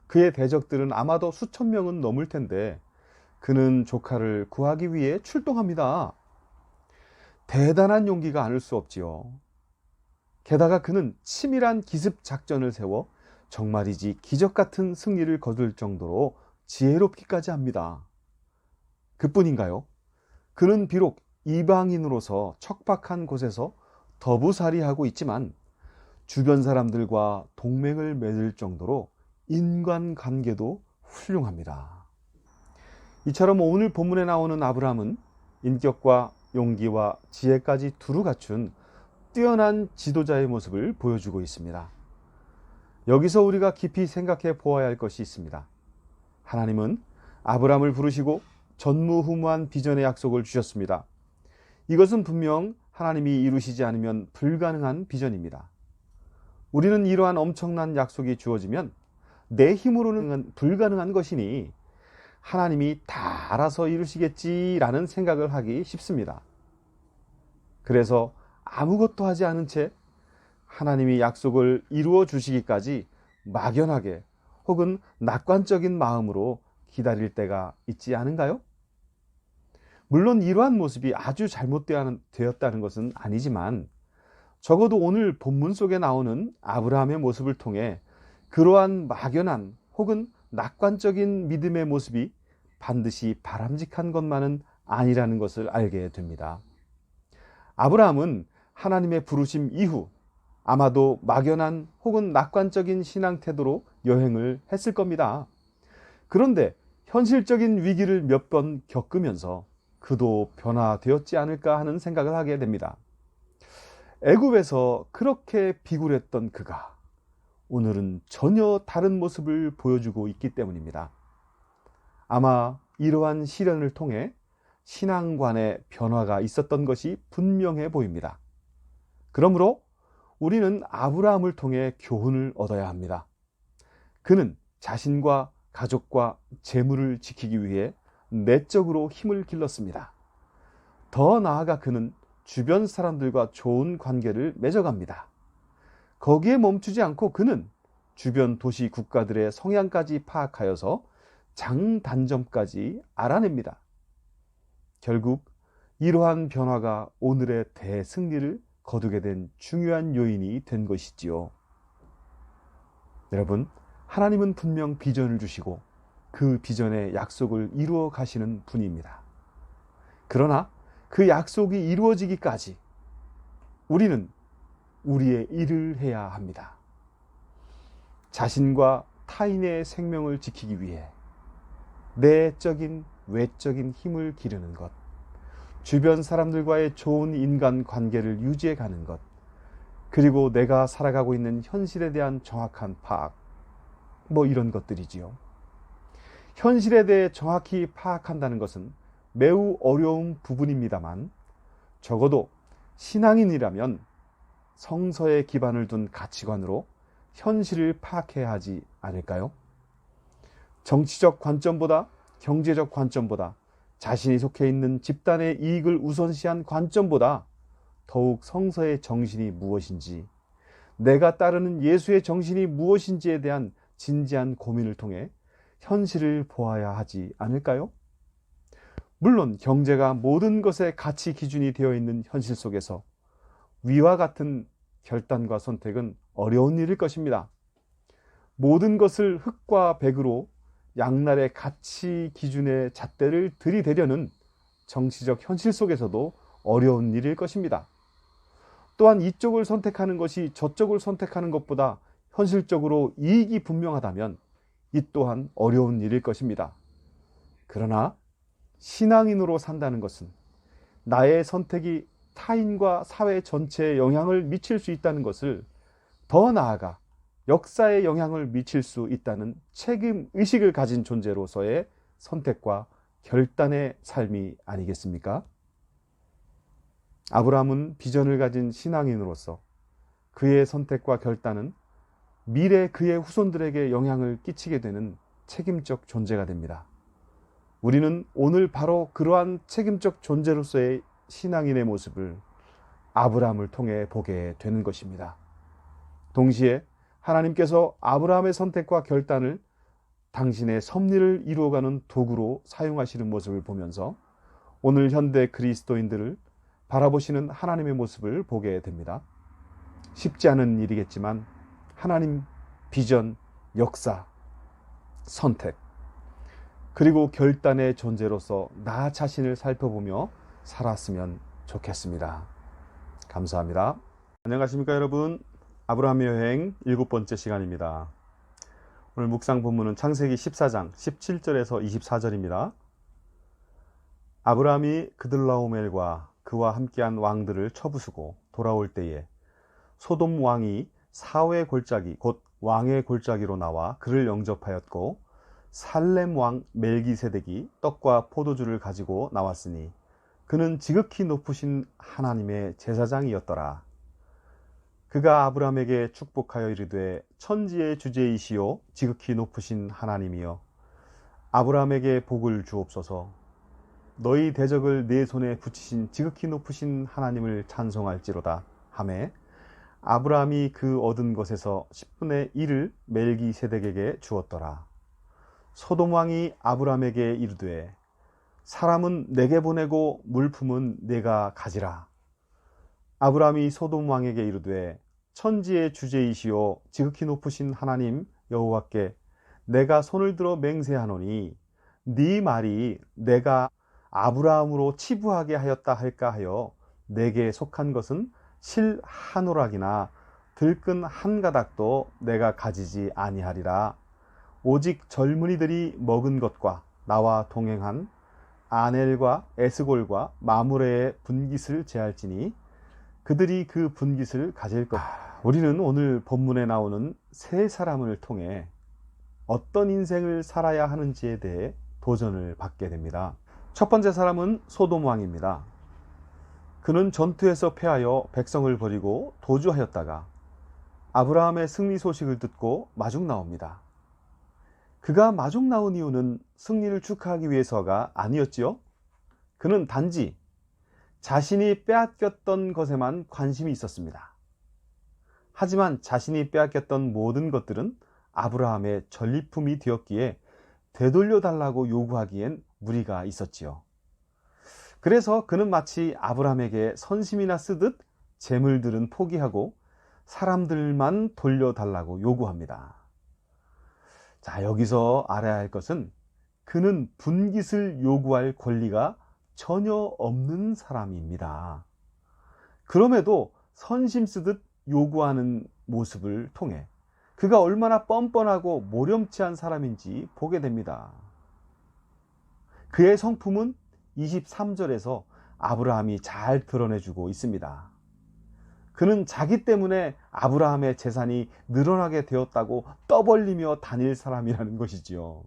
그의 대적들은 아마도 수천 명은 넘을 텐데 그는 조카를 구하기 위해 출동합니다. 대단한 용기가 아닐 수 없지요. 게다가 그는 치밀한 기습 작전을 세워 정말이지 기적 같은 승리를 거둘 정도로 지혜롭기까지 합니다. 그뿐인가요? 그는 비록 이방인으로서 척박한 곳에서 더부살이하고 있지만 주변 사람들과 동맹을 맺을 정도로 인간관계도 훌륭합니다. 이처럼 오늘 본문에 나오는 아브라함은 인격과 용기와 지혜까지 두루 갖춘 뛰어난 지도자의 모습을 보여주고 있습니다. 여기서 우리가 깊이 생각해 보아야 할 것이 있습니다. 하나님은 아브라함을 부르시고 전무후무한 비전의 약속을 주셨습니다. 이것은 분명 하나님이 이루시지 않으면 불가능한 비전입니다. 우리는 이러한 엄청난 약속이 주어지면 내 힘으로는 불가능한 것이니 하나님이 다 알아서 이루시겠지라는 생각을 하기 쉽습니다. 그래서 아무것도 하지 않은 채 하나님이 약속을 이루어 주시기까지 막연하게 혹은 낙관적인 마음으로 기다릴 때가 있지 않은가요? 물론 이러한 모습이 아주 잘못되었다는 것은 아니지만 적어도 오늘 본문 속에 나오는 아브라함의 모습을 통해 그러한 막연한 혹은 낙관적인 믿음의 모습이 반드시 바람직한 것만은 아니라는 것을 알게 됩니다. 아브라함은 하나님의 부르심 이후 아마도 막연한 혹은 낙관적인 신앙 태도로 여행을 했을 겁니다. 그런데 현실적인 위기를 몇 번 겪으면서 그도 변화되었지 않을까 하는 생각을 하게 됩니다. 애굽에서 그렇게 비굴했던 그가 오늘은 전혀 다른 모습을 보여주고 있기 때문입니다. 아마 이러한 시련을 통해 신앙관의 변화가 있었던 것이 분명해 보입니다. 그러므로 우리는 아브라함을 통해 교훈을 얻어야 합니다. 그는 자신과 가족과 재물을 지키기 위해 내적으로 힘을 길렀습니다. 더 나아가 그는 주변 사람들과 좋은 관계를 맺어갑니다. 거기에 멈추지 않고 그는 주변 도시 국가들의 성향까지 파악하여서 장단점까지 알아냅니다. 결국 이러한 변화가 오늘의 대승리를 거두게 된 중요한 요인이 된 것이지요. 여러분, 하나님은 분명 비전을 주시고 그 비전의 약속을 이루어 가시는 분입니다. 그러나 그 약속이 이루어지기까지 우리는 우리의 일을 해야 합니다. 자신과 타인의 생명을 지키기 위해 내적인 외적인 힘을 기르는 것, 주변 사람들과의 좋은 인간 관계를 유지해 가는 것, 그리고 내가 살아가고 있는 현실에 대한 정확한 파악, 이런 것들이지요. 현실에 대해 정확히 파악한다는 것은 매우 어려운 부분입니다만 적어도 신앙인이라면 성서에 기반을 둔 가치관으로 현실을 파악해야 하지 않을까요? 정치적 관점보다 경제적 관점보다 자신이 속해 있는 집단의 이익을 우선시한 관점보다 더욱 성서의 정신이 무엇인지, 내가 따르는 예수의 정신이 무엇인지에 대한 진지한 고민을 통해 현실을 보아야 하지 않을까요? 물론 경제가 모든 것의 가치 기준이 되어 있는 현실 속에서 위와 같은 결단과 선택은 어려운 일일 것입니다. 모든 것을 흑과 백으로 양날의 가치 기준의 잣대를 들이대려는 정치적 현실 속에서도 어려운 일일 것입니다. 또한 이쪽을 선택하는 것이 저쪽을 선택하는 것보다 현실적으로 이익이 분명하다면 이 또한 어려운 일일 것입니다. 그러나 신앙인으로 산다는 것은 나의 선택이 타인과 사회 전체에 영향을 미칠 수 있다는 것을, 더 나아가 역사에 영향을 미칠 수 있다는 책임 의식을 가진 존재로서의 선택과 결단의 삶이 아니겠습니까? 아브라함은 비전을 가진 신앙인으로서 그의 선택과 결단은 미래 그의 후손들에게 영향을 끼치게 되는 책임적 존재가 됩니다. 우리는 오늘 바로 그러한 책임적 존재로서의 신앙인의 모습을 아브라함을 통해 보게 되는 것입니다. 동시에 하나님께서 아브라함의 선택과 결단을 당신의 섭리를 이루어가는 도구로 사용하시는 모습을 보면서 오늘 현대 그리스도인들을 바라보시는 하나님의 모습을 보게 됩니다. 쉽지 않은 일이겠지만 하나님 비전, 역사, 선택, 그리고 결단의 존재로서 나 자신을 살펴보며 살았으면 좋겠습니다. 감사합니다. 안녕하십니까 여러분. 아브라함의 여행 7번째 시간입니다. 오늘 묵상 본문은 창세기 14장 17절에서 24절입니다. 아브라함이 그들라오멜과 그와 함께한 왕들을 쳐부수고 돌아올 때에 소돔 왕이 사회 골짜기 곧 왕의 골짜기로 나와 그를 영접하였고 살렘 왕 멜기세덱이 떡과 포도주를 가지고 나왔으니 그는 지극히 높으신 하나님의 제사장이었더라. 그가 아브라함에게 축복하여 이르되 천지의 주제이시오 지극히 높으신 하나님이여 아브라함에게 복을 주옵소서. 너희 대적을 내 손에 붙이신 지극히 높으신 하나님을 찬송할지로다 하매 아브라함이 그 얻은 것에서 10분의 1을 멜기세덱에게 주었더라. 소돔 왕이 아브라함에게 이르되 사람은 내게 보내고 물품은 내가 가지라. 아브라함이 소돔 왕에게 이르되 천지의 주제이시오 지극히 높으신 하나님 여호와께 내가 손을 들어 맹세하노니 네 말이 내가 아브라함으로 치부하게 하였다 할까 하여 내게 속한 것은 실 한 오락이나 들끈 한 가닥도 내가 가지지 아니하리라. 오직 젊은이들이 먹은 것과 나와 동행한 아넬과 에스골과 마므레의 분깃을 제할지니 그들이 그 분깃을 가질 것. 우리는 오늘 본문에 나오는 세 사람을 통해 어떤 인생을 살아야 하는지에 대해 도전을 받게 됩니다. 첫 번째 사람은 소돔 왕입니다. 그는 전투에서 패하여 백성을 버리고 도주하였다가 아브라함의 승리 소식을 듣고 마중 나옵니다. 그가 마중 나온 이유는 승리를 축하하기 위해서가 아니었지요. 그는 단지 자신이 빼앗겼던 것에만 관심이 있었습니다. 하지만 자신이 빼앗겼던 모든 것들은 아브라함의 전리품이 되었기에 되돌려 달라고 요구하기엔 무리가 있었지요. 그래서 그는 마치 아브라함에게 선심이나 쓰듯 재물들은 포기하고 사람들만 돌려달라고 요구합니다. 자, 여기서 알아야 할 것은 그는 분깃을 요구할 권리가 전혀 없는 사람입니다. 그럼에도 선심 쓰듯 요구하는 모습을 통해 그가 얼마나 뻔뻔하고 모렴치한 사람인지 보게 됩니다. 그의 성품은 23절에서 아브라함이 잘 드러내주고 있습니다. 그는 자기 때문에 아브라함의 재산이 늘어나게 되었다고 떠벌리며 다닐 사람이라는 것이지요.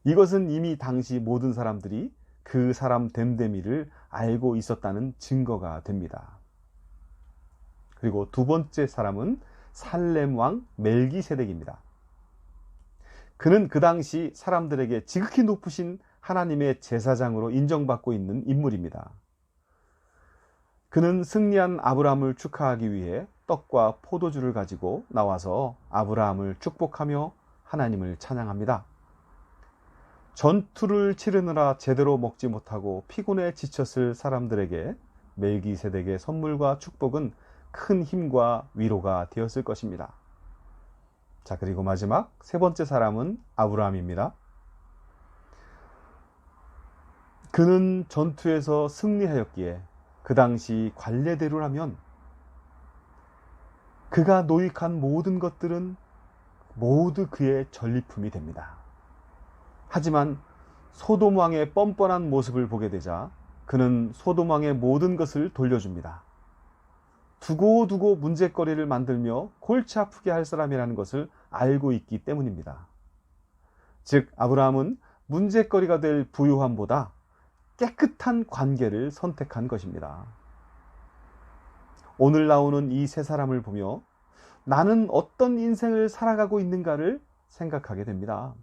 이것은 이미 당시 모든 사람들이 그 사람 됨됨이를 알고 있었다는 증거가 됩니다. 그리고 두 번째 사람은 살렘 왕 멜기세덱입니다. 그는 그 당시 사람들에게 지극히 높으신 하나님의 제사장으로 인정받고 있는 인물입니다. 그는 승리한 아브라함을 축하하기 위해 떡과 포도주를 가지고 나와서 아브라함을 축복하며 하나님을 찬양합니다. 전투를 치르느라 제대로 먹지 못하고 피곤에 지쳤을 사람들에게 멜기세덱의 선물과 축복은 큰 힘과 위로가 되었을 것입니다. 자, 그리고 마지막 세 번째 사람은 아브라함입니다. 그는 전투에서 승리하였기에 그 당시 관례대로라면 그가 노획한 모든 것들은 모두 그의 전리품이 됩니다. 하지만 소돔 왕의 뻔뻔한 모습을 보게 되자 그는 소돔 왕의 모든 것을 돌려줍니다. 두고두고 문제거리를 만들며 골치 아프게 할 사람이라는 것을 알고 있기 때문입니다. 즉, 아브라함은 문제거리가 될 부유함보다 깨끗한 관계를 선택한 것입니다. 오늘 나오는 이 세 사람을 보며 나는 어떤 인생을 살아가고 있는가를 생각하게 됩니다.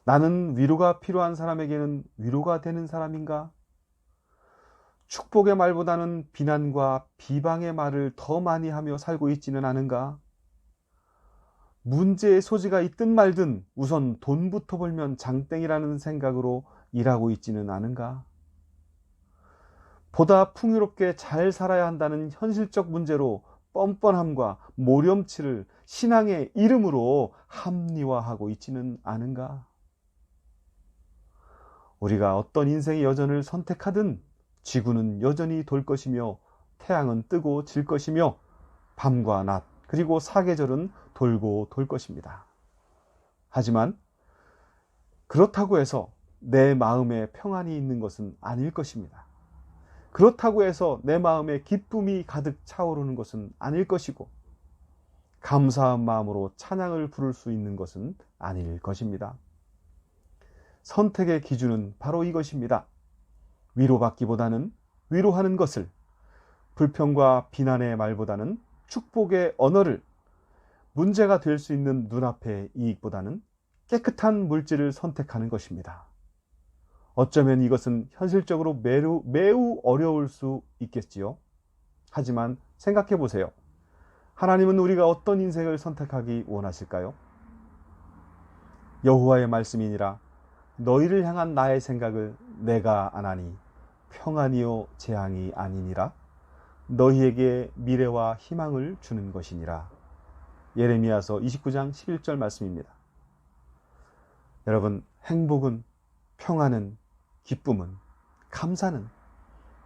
나는 위로가 필요한 사람에게는 위로가 되는 사람인가? 축복의 말보다는 비난과 비방의 말을 더 많이 하며 살고 있지는 않은가? 문제의 소지가 있든 말든 우선 돈부터 벌면 장땡이라는 생각으로 일하고 있지는 않은가? 보다 풍요롭게 잘 살아야 한다는 현실적 문제로 뻔뻔함과 모렴치를 신앙의 이름으로 합리화하고 있지는 않은가? 우리가 어떤 인생의 여전을 선택하든 지구는 여전히 돌 것이며 태양은 뜨고 질 것이며 밤과 낮 그리고 사계절은 돌고 돌 것입니다. 하지만 그렇다고 해서 내 마음에 평안이 있는 것은 아닐 것입니다. 그렇다고 해서 내 마음에 기쁨이 가득 차오르는 것은 아닐 것이고 감사한 마음으로 찬양을 부를 수 있는 것은 아닐 것입니다. 선택의 기준은 바로 이것입니다. 위로받기보다는 위로하는 것을, 불평과 비난의 말보다는 축복의 언어를, 문제가 될 수 있는 눈앞의 이익보다는 깨끗한 물질을 선택하는 것입니다. 어쩌면 이것은 현실적으로 매우 어려울 수 있겠지요. 하지만 생각해 보세요. 하나님은 우리가 어떤 인생을 선택하기 원하실까요? 여호와의 말씀이니라 너희를 향한 나의 생각을 내가 아나니 평안이요 재앙이 아니니라 너희에게 미래와 희망을 주는 것이니라. 예레미야서 29장 11절 말씀입니다. 여러분, 행복은, 평안은, 기쁨은, 감사는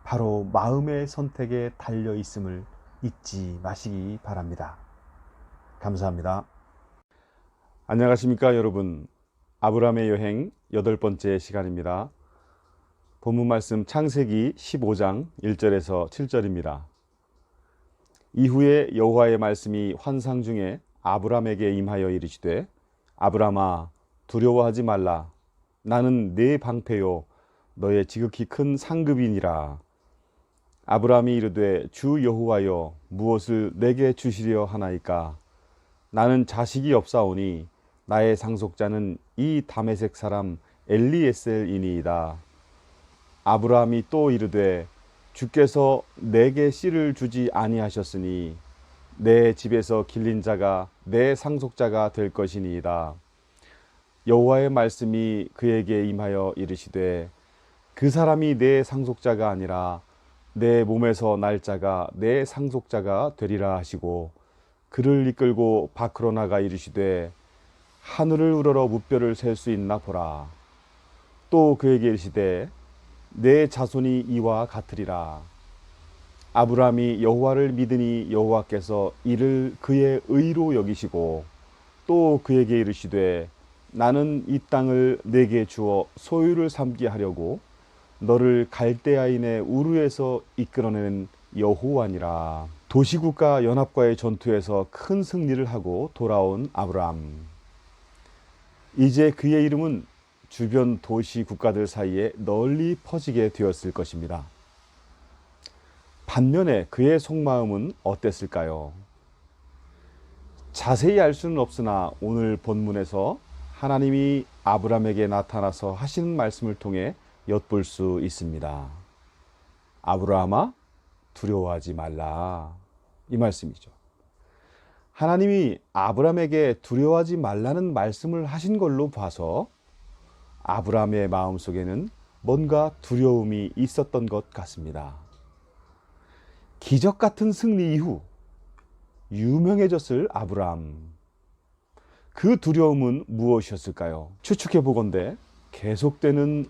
바로 마음의 선택에 달려 있음을 잊지 마시기 바랍니다. 감사합니다. 안녕하십니까 여러분. 아브라함의 여행 8번째 시간입니다. 본문 말씀 창세기 15장 1절에서 7절입니다. 이후에 여호와의 말씀이 환상 중에 아브라함에게 임하여 이르시되 아브라함아 두려워하지 말라. 나는 네 방패요 너의 지극히 큰 상급이니라. 아브라함이 이르되 주 여호와여 무엇을 내게 주시려 하나이까? 나는 자식이 없사오니 나의 상속자는 이 다메섹 사람 엘리에셀이니이다. 아브라함이 또 이르되 주께서 내게 씨를 주지 아니하셨으니 내 집에서 길린 자가 내 상속자가 될 것이니이다. 여호와의 말씀이 그에게 임하여 이르시되 그 사람이 내 상속자가 아니라 내 몸에서 날 자가 내 상속자가 되리라 하시고 그를 이끌고 밖으로 나가 이르시되 하늘을 우러러 무뼈를 셀 수 있나 보라. 또 그에게 이르시되 내 자손이 이와 같으리라. 아브라함이 여호와를 믿으니 여호와께서 이를 그의 의로 여기시고 또 그에게 이르시되 나는 이 땅을 내게 주어 소유를 삼게 하려고 너를 갈대아인의 우르에서 이끌어낸 여호와니라. 도시국가 연합과의 전투에서 큰 승리를 하고 돌아온 아브라함. 이제 그의 이름은 주변 도시 국가들 사이에 널리 퍼지게 되었을 것입니다. 반면에 그의 속마음은 어땠을까요? 자세히 알 수는 없으나 오늘 본문에서 하나님이 아브라함에게 나타나서 하시는 말씀을 통해 엿볼 수 있습니다. 아브라함아 두려워하지 말라, 이 말씀이죠. 하나님이 아브라함에게 두려워하지 말라는 말씀을 하신 걸로 봐서 아브라함의 마음속에는 뭔가 두려움이 있었던 것 같습니다. 기적 같은 승리 이후 유명해졌을 아브라함. 그 두려움은 무엇이었을까요? 추측해 보건대 계속되는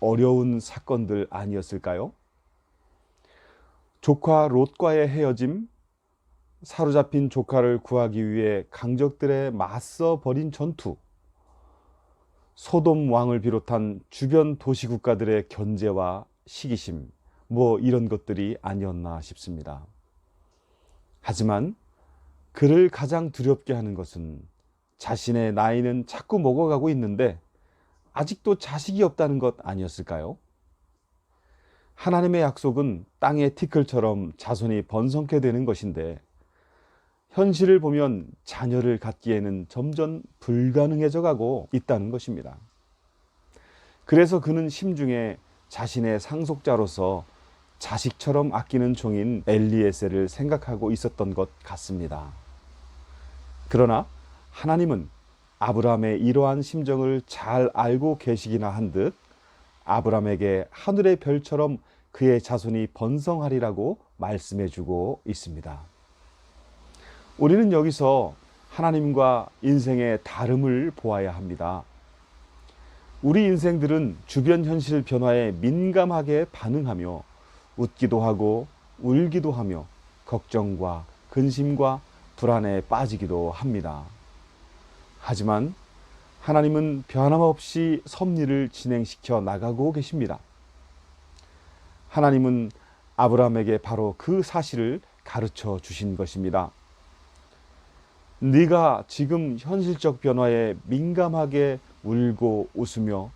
어려운 사건들 아니었을까요? 조카 롯과의 헤어짐, 사로잡힌 조카를 구하기 위해 강적들에 맞서 벌인 전투, 소돔 왕을 비롯한 주변 도시국가들의 견제와 시기심, 이런 것들이 아니었나 싶습니다. 하지만 그를 가장 두렵게 하는 것은 자신의 나이는 자꾸 먹어가고 있는데 아직도 자식이 없다는 것 아니었을까요? 하나님의 약속은 땅의 티끌처럼 자손이 번성케 되는 것인데 현실을 보면 자녀를 갖기에는 점점 불가능해져 가고 있다는 것입니다. 그래서 그는 심중에 자신의 상속자로서 자식처럼 아끼는 종인 엘리에셀을 생각하고 있었던 것 같습니다. 그러나 하나님은 아브라함의 이러한 심정을 잘 알고 계시기나 한 듯 아브라함에게 하늘의 별처럼 그의 자손이 번성하리라고 말씀해 주고 있습니다. 우리는 여기서 하나님과 인생의 다름을 보아야 합니다. 우리 인생들은 주변 현실 변화에 민감하게 반응하며 웃기도 하고 울기도 하며 걱정과 근심과 불안에 빠지기도 합니다. 하지만 하나님은 변함없이 섭리를 진행시켜 나가고 계십니다. 하나님은 아브라함에게 바로 그 사실을 가르쳐 주신 것입니다. 네가 지금 현실적 변화에 민감하게 울고 웃으며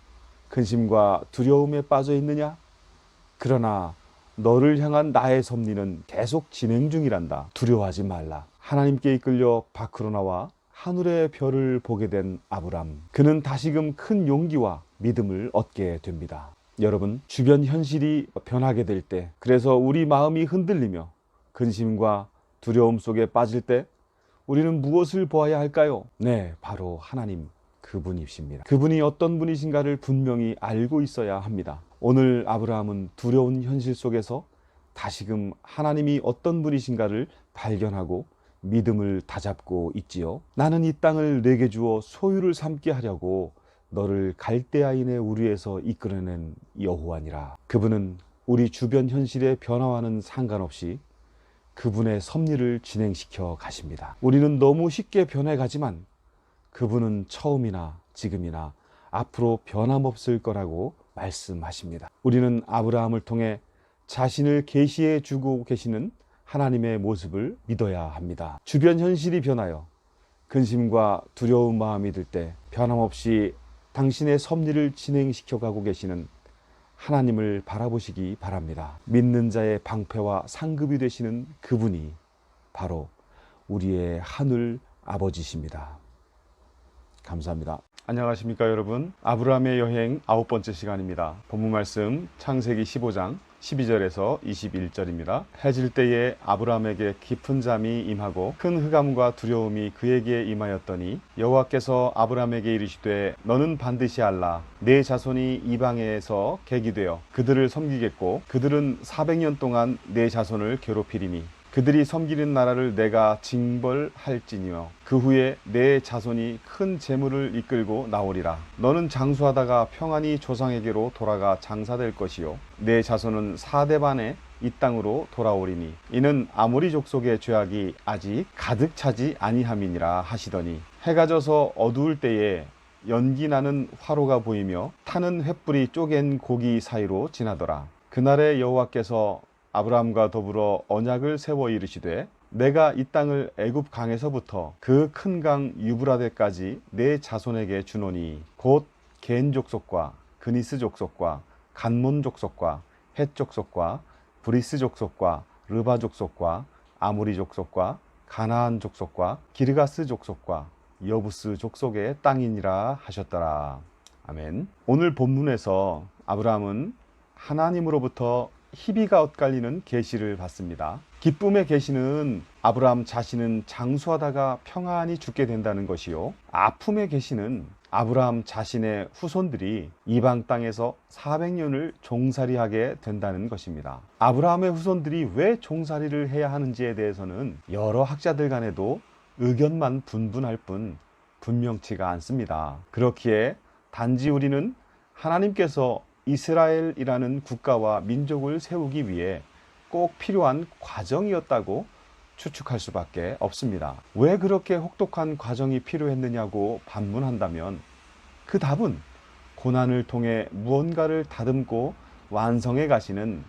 근심과 두려움에 빠져 있느냐? 그러나 너를 향한 나의 섭리는 계속 진행 중이란다. 두려워하지 말라. 하나님께 이끌려 밖으로 나와 하늘의 별을 보게 된 아브람, 그는 다시금 큰 용기와 믿음을 얻게 됩니다. 여러분, 주변 현실이 변하게 될 때, 그래서 우리 마음이 흔들리며 근심과 두려움 속에 빠질 때 우리는 무엇을 보아야 할까요? 네, 바로 하나님, 그분이십니다. 그분이 어떤 분이신가를 분명히 알고 있어야 합니다. 오늘 아브라함은 두려운 현실 속에서 다시금 하나님이 어떤 분이신가를 발견하고 믿음을 다잡고 있지요. 나는 이 땅을 내게 주어 소유를 삼게 하려고 너를 갈대아인의 우리에서 이끌어낸 여호와니라. 그분은 우리 주변 현실의 변화와는 상관없이 그분의 섭리를 진행시켜 가십니다. 우리는 너무 쉽게 변해가지만 그분은 처음이나 지금이나 앞으로 변함없을 거라고 말씀하십니다. 우리는 아브라함을 통해 자신을 계시해 주고 계시는 하나님의 모습을 믿어야 합니다. 주변 현실이 변하여 근심과 두려운 마음이 들 때 변함없이 당신의 섭리를 진행시켜 가고 계시는 하나님을 바라보시기 바랍니다. 믿는 자의 방패와 상급이 되시는 그분이 바로 우리의 하늘 아버지십니다. 감사합니다. 안녕하십니까 여러분. 아브라함의 여행 9번째 시간입니다. 본문 말씀 창세기 15장 12절에서 21절입니다. 해질 때에 아브라함에게 깊은 잠이 임하고 큰 흑암과 두려움이 그에게 임하였더니 여호와께서 아브라함에게 이르시되 너는 반드시 알라. 내 자손이 이방에서 객이 되어 그들을 섬기겠고 그들은 400년 동안 내 자손을 괴롭히리니 그들이 섬기는 나라를 내가 징벌할지니요 그 후에 내 자손이 큰 재물을 이끌고 나오리라. 너는 장수하다가 평안히 조상에게로 돌아가 장사될 것이요 내 자손은 4대 반에 이 땅으로 돌아오리니 이는 아모리 족속의 죄악이 아직 가득 차지 아니함이니라 하시더니 해가 져서 어두울 때에 연기 나는 화로가 보이며 타는 횃불이 쪼갠 고기 사이로 지나더라. 그날에 여호와께서 아브라함과 더불어 언약을 세워 이르시되 내가 이 땅을 애굽 강에서부터 그 큰 강 유브라데까지 내 자손에게 주노니 곧 겐 족속과 그니스 족속과 간몬 족속과 헷 족속과 브리스 족속과 르바 족속과 아모리 족속과 가나안 족속과 기르가스 족속과 여부스 족속의 땅이니라 하셨더라. 아멘. 오늘 본문에서 아브라함은 하나님으로부터 희비가 엇갈리는 계시를 받습니다. 기쁨의 계시는 아브라함 자신은 장수하다가 평안히 죽게 된다는 것이요, 아픔의 계시는 아브라함 자신의 후손들이 이방 땅에서 400년을 종살이하게 된다는 것입니다. 아브라함의 후손들이 왜 종살이를 해야 하는지에 대해서는 여러 학자들 간에도 의견만 분분할 뿐 분명치가 않습니다. 그렇기에 단지 우리는 하나님께서 이스라엘이라는 국가와 민족을 세우기 위해 꼭 필요한 과정이었다고 추측할 수밖에 없습니다. 왜 그렇게 혹독한 과정이 필요했느냐고 반문한다면 그 답은 고난을 통해 무언가를 다듬고 완성해 가시는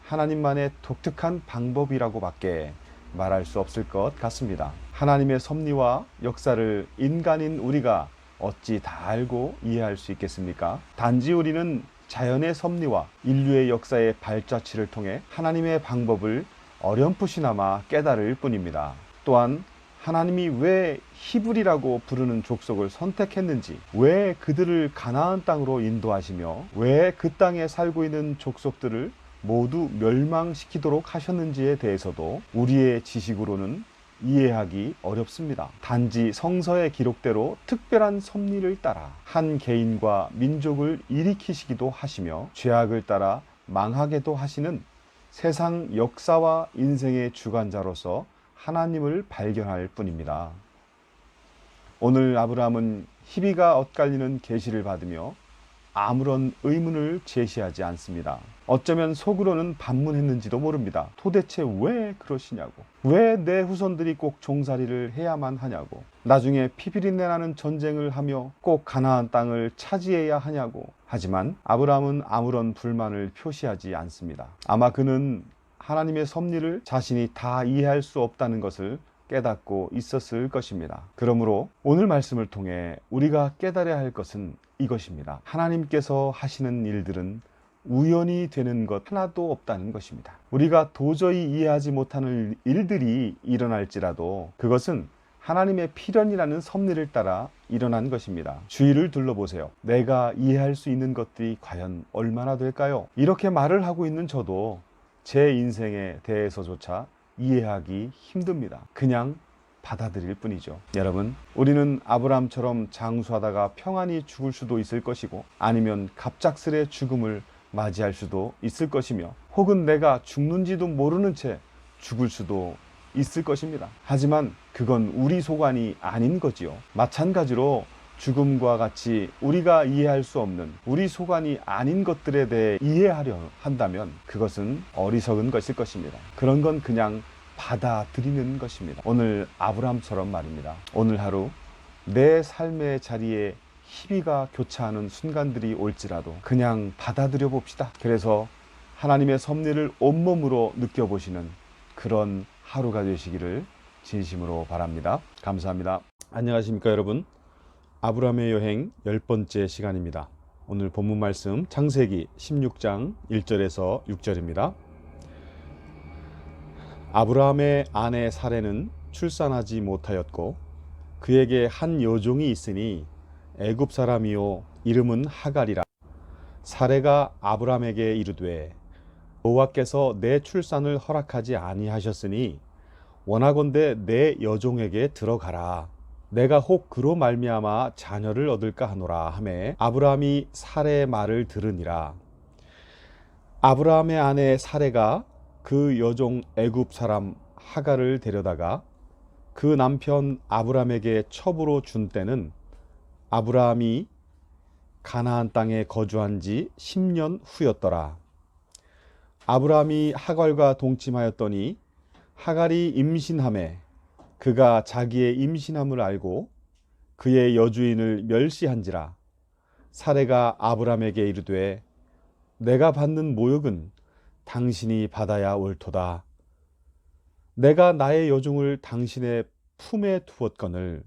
하나님만의 독특한 방법이라고밖에 말할 수 없을 것 같습니다. 하나님의 섭리와 역사를 인간인 우리가 어찌 다 알고 이해할 수 있겠습니까? 단지 우리는 자연의 섭리와 인류의 역사의 발자취를 통해 하나님의 방법을 어렴풋이나마 깨달을 뿐입니다. 또한 하나님이 왜 히브리라고 부르는 족속을 선택했는지, 왜 그들을 가나안 땅으로 인도하시며 왜 그 땅에 살고 있는 족속들을 모두 멸망시키도록 하셨는지에 대해서도 우리의 지식으로는 이해하기 어렵습니다. 단지 성서의 기록대로 특별한 섭리를 따라 한 개인과 민족을 일으키시기도 하시며 죄악을 따라 망하게도 하시는 세상 역사와 인생의 주관자로서 하나님을 발견할 뿐입니다. 오늘 아브라함은 희비가 엇갈리는 계시를 받으며 아무런 의문을 제시하지 않습니다. 어쩌면 속으로는 반문했는지도 모릅니다. 도대체 왜 그러시냐고. 왜 내 후손들이 꼭 종살이를 해야만 하냐고. 나중에 피비린내 나는 전쟁을 하며 꼭 가나안 땅을 차지해야 하냐고. 하지만 아브라함은 아무런 불만을 표시하지 않습니다. 아마 그는 하나님의 섭리를 자신이 다 이해할 수 없다는 것을 깨닫고 있었을 것입니다. 그러므로 오늘 말씀을 통해 우리가 깨달아야 할 것은 이것입니다. 하나님께서 하시는 일들은 우연히 되는 것 하나도 없다는 것입니다. 우리가 도저히 이해하지 못하는 일들이 일어날지라도 그것은 하나님의 필연이라는 섭리를 따라 일어난 것입니다. 주위를 둘러보세요. 내가 이해할 수 있는 것들이 과연 얼마나 될까요? 이렇게 말을 하고 있는 저도 제 인생에 대해서조차 이해하기 힘듭니다. 그냥 받아들일 뿐이죠. 여러분, 우리는 아브라함처럼 장수하다가 평안히 죽을 수도 있을 것이고 아니면 갑작스레 죽음을 맞이할 수도 있을 것이며 혹은 내가 죽는지도 모르는 채 죽을 수도 있을 것입니다. 하지만 그건 우리 소관이 아닌 거지요. 마찬가지로 죽음과 같이 우리가 이해할 수 없는 우리 소관이 아닌 것들에 대해 이해하려 한다면 그것은 어리석은 것일 것입니다. 그런 건 그냥 받아들이는 것입니다. 오늘 아브라함처럼 말입니다. 오늘 하루 내 삶의 자리에 희비가 교차하는 순간들이 올지라도 그냥 받아들여 봅시다. 그래서 하나님의 섭리를 온몸으로 느껴보시는 그런 하루가 되시기를 진심으로 바랍니다. 감사합니다. 안녕하십니까 여러분. 아브라함의 여행 10번째 시간입니다. 오늘 본문 말씀 창세기 16장 1절에서 6절입니다. 아브라함의 아내 사레는 출산하지 못하였고 그에게 한 여종이 있으니 애굽 사람이요 이름은 하갈이라. 사레가 아브라함에게 이르되 여호와께서 내 출산을 허락하지 아니하셨으니 원하건대 내 여종에게 들어가라. 내가 혹 그로 말미암아 자녀를 얻을까 하노라 하매 아브라함이 사레의 말을 들으니라. 아브라함의 아내 사레가 그 여종 애굽 사람 하갈을 데려다가 그 남편 아브라함에게 첩으로 준 때는 아브라함이 가나안 땅에 거주한 지 10년 후였더라. 아브라함이 하갈과 동침하였더니 하갈이 임신하매 그가 자기의 임신함을 알고 그의 여주인을 멸시한지라. 사레가 아브라함에게 이르되 내가 받는 모욕은 당신이 받아야 옳도다. 내가 나의 여종을 당신의 품에 두었거늘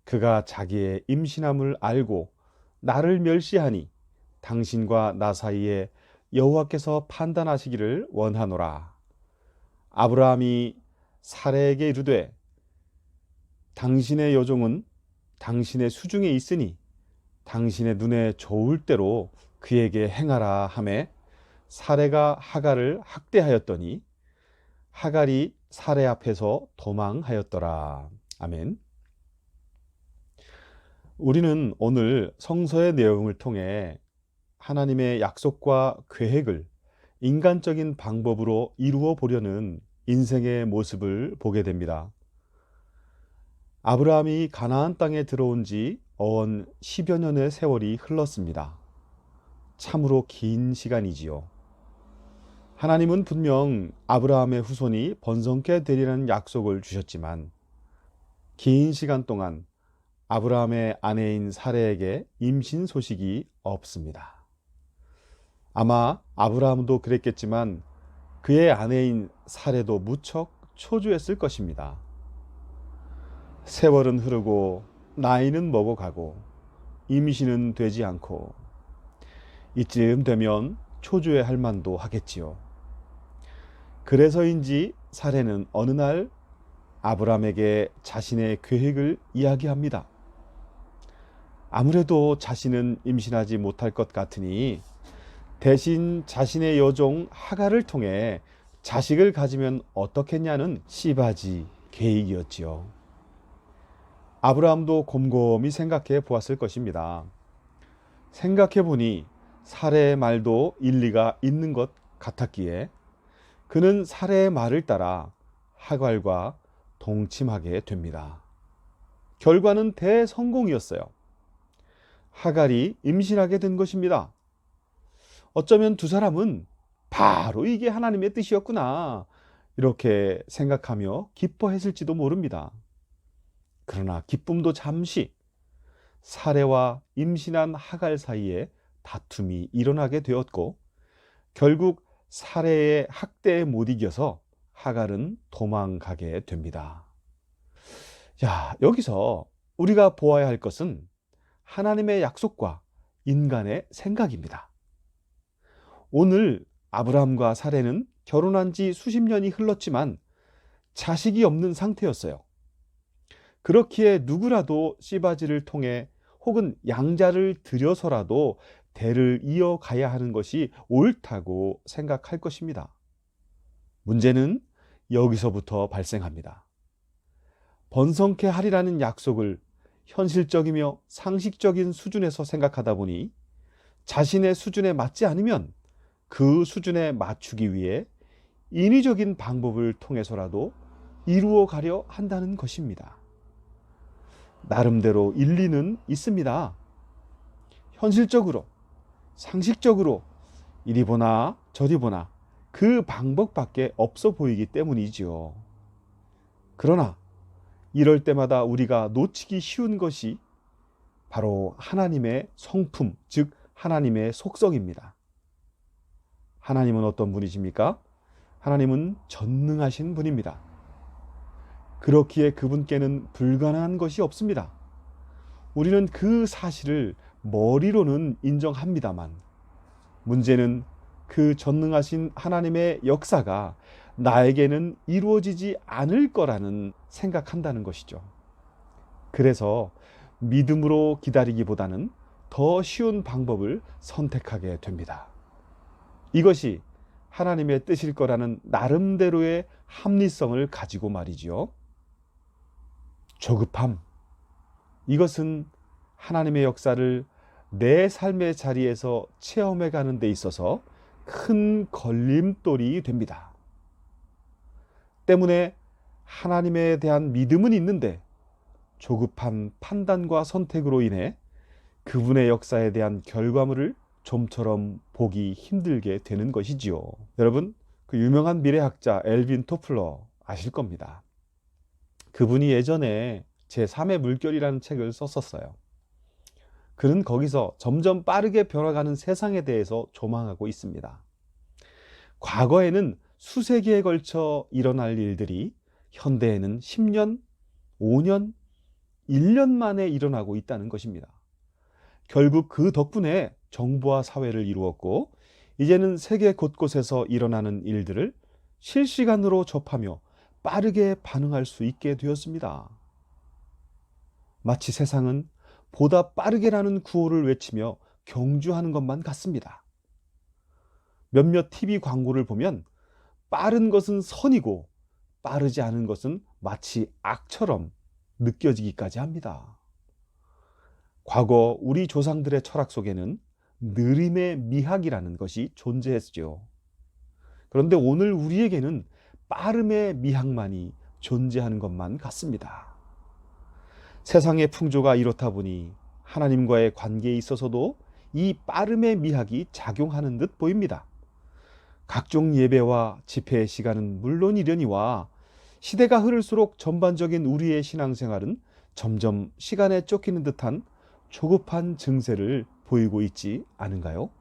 그가 자기의 임신함을 알고 나를 멸시하니 당신과 나 사이에 여호와께서 판단하시기를 원하노라. 아브라함이 사레에게 이르되 당신의 여종은 당신의 수중에 있으니 당신의 눈에 좋을 대로 그에게 행하라 하매 사레가 하갈을 학대하였더니 하갈이 사레 앞에서 도망하였더라. 아멘. 우리는 오늘 성서의 내용을 통해 하나님의 약속과 계획을 인간적인 방법으로 이루어 보려는 인생의 모습을 보게 됩니다. 아브라함이 가나안 땅에 들어온 지 어언 10여 년의 세월이 흘렀습니다. 참으로 긴 시간이지요. 하나님은 분명 아브라함의 후손이 번성케 되리라는 약속을 주셨지만 긴 시간 동안 아브라함의 아내인 사레에게 임신 소식이 없습니다. 아마 아브라함도 그랬겠지만 그의 아내인 사레도 무척 초조했을 것입니다. 세월은 흐르고 나이는 먹어가고 임신은 되지 않고 이쯤 되면 초조해할 만도 하겠지요. 그래서인지 사레는 어느 날 아브라함에게 자신의 계획을 이야기합니다. 아무래도 자신은 임신하지 못할 것 같으니 대신 자신의 여종 하갈을 통해 자식을 가지면 어떻겠냐는 씨바지 계획이었지요. 아브라함도 곰곰이 생각해 보았을 것입니다. 생각해 보니 사레의 말도 일리가 있는 것 같았기에 그는 사레의 말을 따라 하갈과 동침하게 됩니다. 결과는 대성공이었어요. 하갈이 임신하게 된 것입니다. 어쩌면 두 사람은 바로 이게 하나님의 뜻이었구나 이렇게 생각하며 기뻐했을지도 모릅니다. 그러나 기쁨도 잠시, 사레와 임신한 하갈 사이에 다툼이 일어나게 되었고 결국 사레의 학대에 못 이겨서 하갈은 도망가게 됩니다. 여기서 우리가 보아야 할 것은 하나님의 약속과 인간의 생각입니다. 오늘 아브라함과 사레는 결혼한 지 수십 년이 흘렀지만 자식이 없는 상태였어요. 그렇기에 누구라도 씨바지를 통해 혹은 양자를 들여서라도 대를 이어가야 하는 것이 옳다고 생각할 것입니다. 문제는 여기서부터 발생합니다. 번성케 하리라는 약속을 현실적이며 상식적인 수준에서 생각하다 보니 자신의 수준에 맞지 않으면 그 수준에 맞추기 위해 인위적인 방법을 통해서라도 이루어 가려 한다는 것입니다. 나름대로 일리는 있습니다. 현실적으로, 상식적으로 이리 보나 저리 보나 그 방법밖에 없어 보이기 때문이지요. 그러나 이럴 때마다 우리가 놓치기 쉬운 것이 바로 하나님의 성품, 즉 하나님의 속성입니다. 하나님은 어떤 분이십니까? 하나님은 전능하신 분입니다. 그렇기에 그분께는 불가능한 것이 없습니다. 우리는 그 사실을 머리로는 인정합니다만 문제는 그 전능하신 하나님의 역사가 나에게는 이루어지지 않을 거라는 생각한다는 것이죠. 그래서 믿음으로 기다리기보다는 더 쉬운 방법을 선택하게 됩니다. 이것이 하나님의 뜻일 거라는 나름대로의 합리성을 가지고 말이지요. 조급함. 이것은 하나님의 역사를 내 삶의 자리에서 체험해 가는 데 있어서 큰 걸림돌이 됩니다. 때문에 하나님에 대한 믿음은 있는데 조급한 판단과 선택으로 인해 그분의 역사에 대한 결과물을 좀처럼 보기 힘들게 되는 것이지요. 여러분, 그 유명한 미래학자 엘빈 토플러 아실 겁니다. 그분이 예전에 제3의 물결이라는 책을 썼었어요. 그는 거기서 점점 빠르게 변화가는 세상에 대해서 조망하고 있습니다. 과거에는 수세기에 걸쳐 일어날 일들이 현대에는 10년, 5년, 1년 만에 일어나고 있다는 것입니다. 결국 그 덕분에 정부와 사회를 이루었고 이제는 세계 곳곳에서 일어나는 일들을 실시간으로 접하며 빠르게 반응할 수 있게 되었습니다. 마치 세상은 보다 빠르게라는 구호를 외치며 경주하는 것만 같습니다. 몇몇 TV 광고를 보면 빠른 것은 선이고 빠르지 않은 것은 마치 악처럼 느껴지기까지 합니다. 과거 우리 조상들의 철학 속에는 느림의 미학이라는 것이 존재했죠. 그런데 오늘 우리에게는 빠름의 미학만이 존재하는 것만 같습니다. 세상의 풍조가 이렇다 보니 하나님과의 관계에 있어서도 이 빠름의 미학이 작용하는 듯 보입니다. 각종 예배와 집회의 시간은 물론이려니와 시대가 흐를수록 전반적인 우리의 신앙생활은 점점 시간에 쫓기는 듯한 조급한 증세를 보이고 있지 않은가요?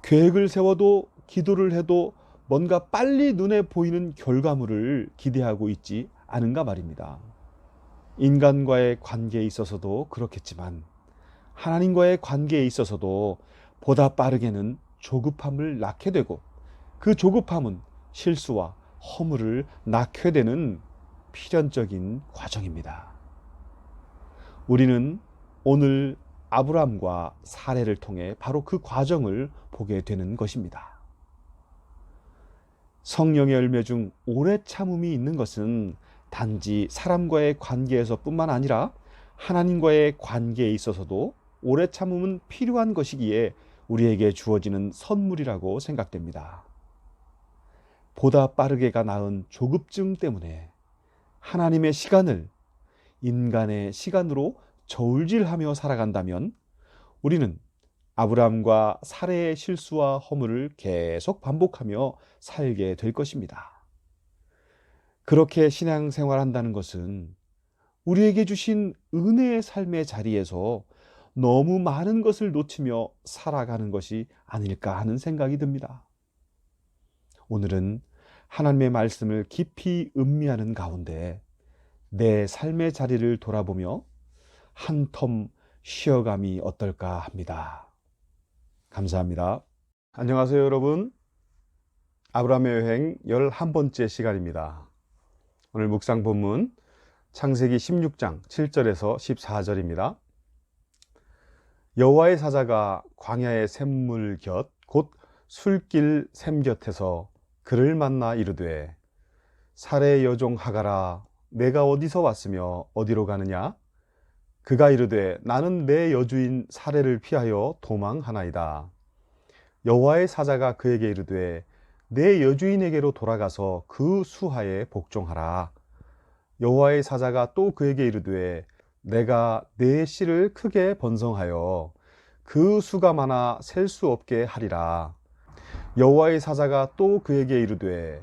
계획을 세워도 기도를 해도 뭔가 빨리 눈에 보이는 결과물을 기대하고 있지 않은가 말입니다. 인간과의 관계에 있어서도 그렇겠지만 하나님과의 관계에 있어서도 보다 빠르게는 조급함을 낳게 되고 그 조급함은 실수와 허물을 낳게 되는 필연적인 과정입니다. 우리는 오늘 아브라함과 사례를 통해 바로 그 과정을 보게 되는 것입니다. 성령의 열매 중 오래 참음이 있는 것은 단지 사람과의 관계에서뿐만 아니라 하나님과의 관계에 있어서도 오래 참음은 필요한 것이기에 우리에게 주어지는 선물이라고 생각됩니다. 보다 빠르게가 나은 조급증 때문에 하나님의 시간을 인간의 시간으로 저울질하며 살아간다면 우리는 아브라함과 사레의 실수와 허물을 계속 반복하며 살게 될 것입니다. 그렇게 신앙생활한다는 것은 우리에게 주신 은혜의 삶의 자리에서 너무 많은 것을 놓치며 살아가는 것이 아닐까 하는 생각이 듭니다. 오늘은 하나님의 말씀을 깊이 음미하는 가운데 내 삶의 자리를 돌아보며 한 텀 쉬어감이 어떨까 합니다. 감사합니다. 안녕하세요, 여러분. 아브라함의 여행 11번째 시간입니다. 오늘 묵상 본문 창세기 16장 7절에서 14절입니다. 여호와의 사자가 광야의 샘물 곁 곧 술길 샘 곁에서 그를 만나 이르되 사레의 여종 하가라 내가 어디서 왔으며 어디로 가느냐? 그가 이르되 나는 내 여주인 사레를 피하여 도망하나이다. 여호와의 사자가 그에게 이르되 내 여주인에게로 돌아가서 그 수하에 복종하라. 여호와의 사자가 또 그에게 이르되 내가 내 씨를 크게 번성하여 그 수가 많아 셀 수 없게 하리라. 여호와의 사자가 또 그에게 이르되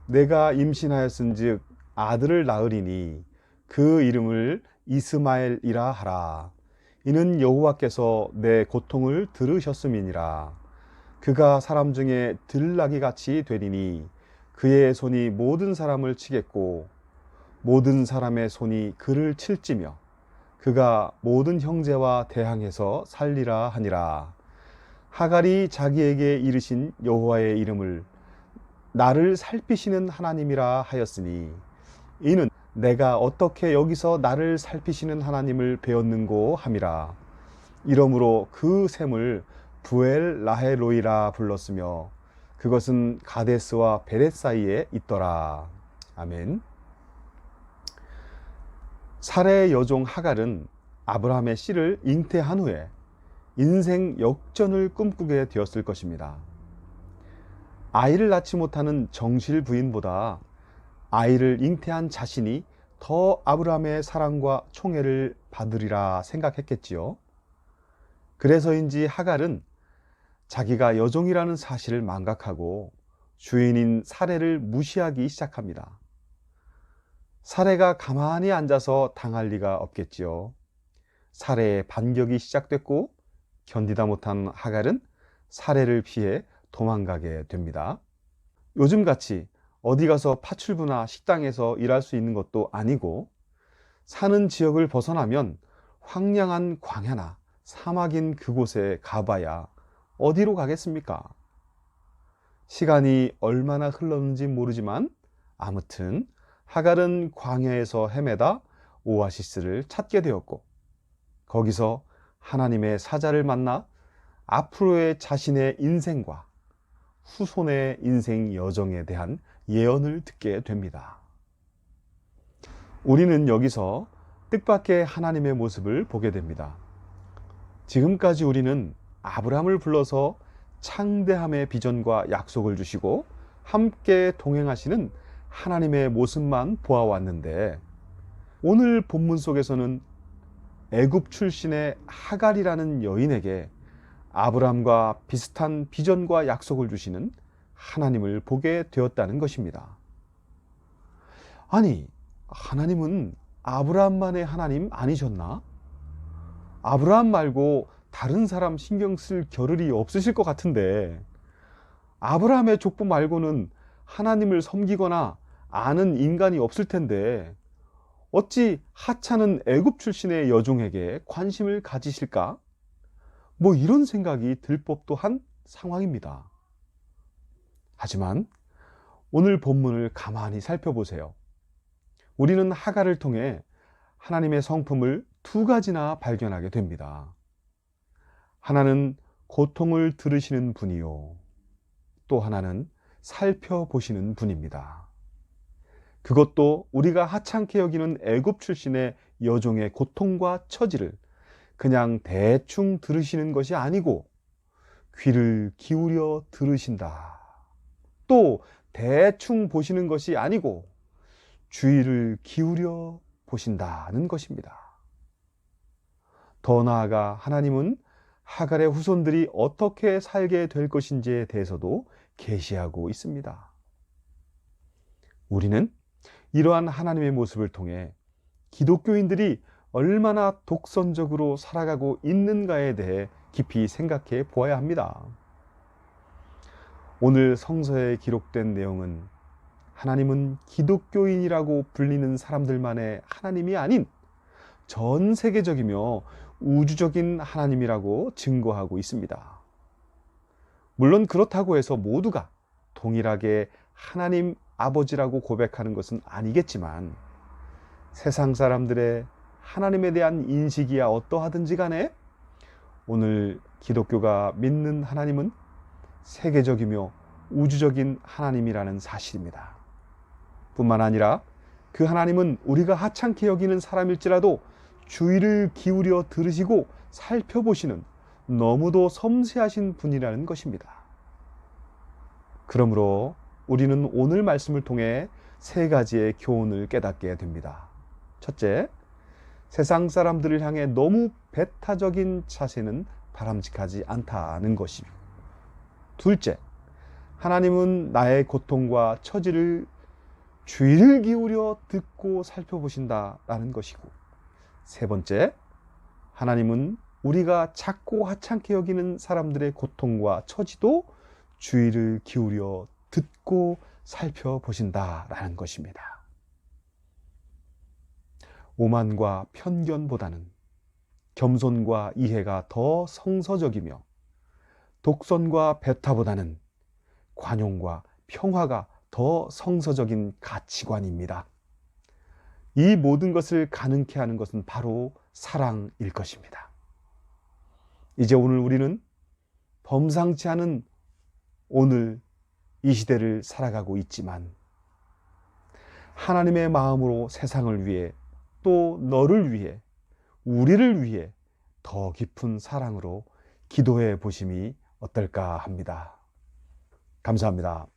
내가 임신하였은즉 아들을 낳으리니 그 이름을 이스마엘이라 하라. 이는 여호와께서 내 고통을 들으셨음이니라. 그가 사람 중에 들나귀 같이 되리니 그의 손이 모든 사람을 치겠고 모든 사람의 손이 그를 칠지며 그가 모든 형제와 대항해서 살리라 하니라. 하갈이 자기에게 이르신 여호와의 이름을 나를 살피시는 하나님이라 하였으니 이는 내가 어떻게 여기서 나를 살피시는 하나님을 배웠는고 함이라. 이러므로 그 샘을 부엘 라헬로이라 불렀으며 그것은 가데스와 베렛 사이에 있더라. 아멘. 사레의 여종 하갈은 아브라함의 씨를 잉태한 후에 인생 역전을 꿈꾸게 되었을 것입니다. 아이를 낳지 못하는 정실 부인보다 아이를 잉태한 자신이 더 아브라함의 사랑과 총애를 받으리라 생각했겠지요. 그래서인지 하갈은 자기가 여종이라는 사실을 망각하고 주인인 사레를 무시하기 시작합니다. 사레가 가만히 앉아서 당할 리가 없겠지요. 사레의 반격이 시작됐고 견디다 못한 하갈은 사레를 피해 도망가게 됩니다. 요즘같이 어디 가서 파출부나 식당에서 일할 수 있는 것도 아니고 사는 지역을 벗어나면 황량한 광야나 사막인 그곳에 가봐야 어디로 가겠습니까? 시간이 얼마나 흘렀는지 모르지만 아무튼 하갈은 광야에서 헤매다 오아시스를 찾게 되었고 거기서 하나님의 사자를 만나 앞으로의 자신의 인생과 후손의 인생 여정에 대한 예언을 듣게 됩니다. 우리는 여기서 뜻밖의 하나님의 모습을 보게 됩니다. 지금까지 우리는 아브라함을 불러서 창대함의 비전과 약속을 주시고 함께 동행하시는 하나님의 모습만 보아왔는데 오늘 본문 속에서는 애굽 출신의 하갈이라는 여인에게 아브라함과 비슷한 비전과 약속을 주시는 하나님을 보게 되었다는 것입니다. 아니, 하나님은 아브라함만의 하나님 아니셨나? 아브라함 말고 다른 사람 신경 쓸 겨를이 없으실 것 같은데, 아브라함의 족보 말고는 하나님을 섬기거나 아는 인간이 없을 텐데 어찌 하찮은 애굽 출신의 여종에게 관심을 가지실까? 뭐 이런 생각이 들 법도 한 상황입니다. 하지만 오늘 본문을 가만히 살펴보세요. 우리는 하갈을 통해 하나님의 성품을 두 가지나 발견하게 됩니다. 하나는 고통을 들으시는 분이요, 또 하나는 살펴보시는 분입니다. 그것도 우리가 하찮게 여기는 애굽 출신의 여종의 고통과 처지를 그냥 대충 들으시는 것이 아니고 귀를 기울여 들으신다. 또 대충 보시는 것이 아니고 주의를 기울여 보신다는 것입니다. 더 나아가 하나님은 하갈의 후손들이 어떻게 살게 될 것인지에 대해서도 계시하고 있습니다. 우리는 이러한 하나님의 모습을 통해 기독교인들이 얼마나 독선적으로 살아가고 있는가에 대해 깊이 생각해 보아야 합니다. 오늘 성서에 기록된 내용은 하나님은 기독교인이라고 불리는 사람들만의 하나님이 아닌 전 세계적이며 우주적인 하나님이라고 증거하고 있습니다. 물론 그렇다고 해서 모두가 동일하게 하나님 아버지라고 고백하는 것은 아니겠지만 세상 사람들의 하나님에 대한 인식이야 어떠하든지 간에 오늘 기독교가 믿는 하나님은 세계적이며 우주적인 하나님이라는 사실입니다. 뿐만 아니라 그 하나님은 우리가 하찮게 여기는 사람일지라도 주의를 기울여 들으시고 살펴보시는 너무도 섬세하신 분이라는 것입니다. 그러므로 우리는 오늘 말씀을 통해 세 가지의 교훈을 깨닫게 됩니다. 첫째, 세상 사람들을 향해 너무 배타적인 자세는 바람직하지 않다는 것이고, 둘째, 하나님은 나의 고통과 처지를 주의를 기울여 듣고 살펴보신다라는 것이고, 세 번째, 하나님은 우리가 작고 하찮게 여기는 사람들의 고통과 처지도 주의를 기울여 듣고 살펴보신다라는 것입니다. 오만과 편견보다는 겸손과 이해가 더 성서적이며 독선과 배타보다는 관용과 평화가 더 성서적인 가치관입니다. 이 모든 것을 가능케 하는 것은 바로 사랑일 것입니다. 이제 오늘 우리는 범상치 않은 오늘 이 시대를 살아가고 있지만 하나님의 마음으로 세상을 위해 또 너를 위해 우리를 위해 더 깊은 사랑으로 기도해 보심이 어떨까 합니다. 감사합니다.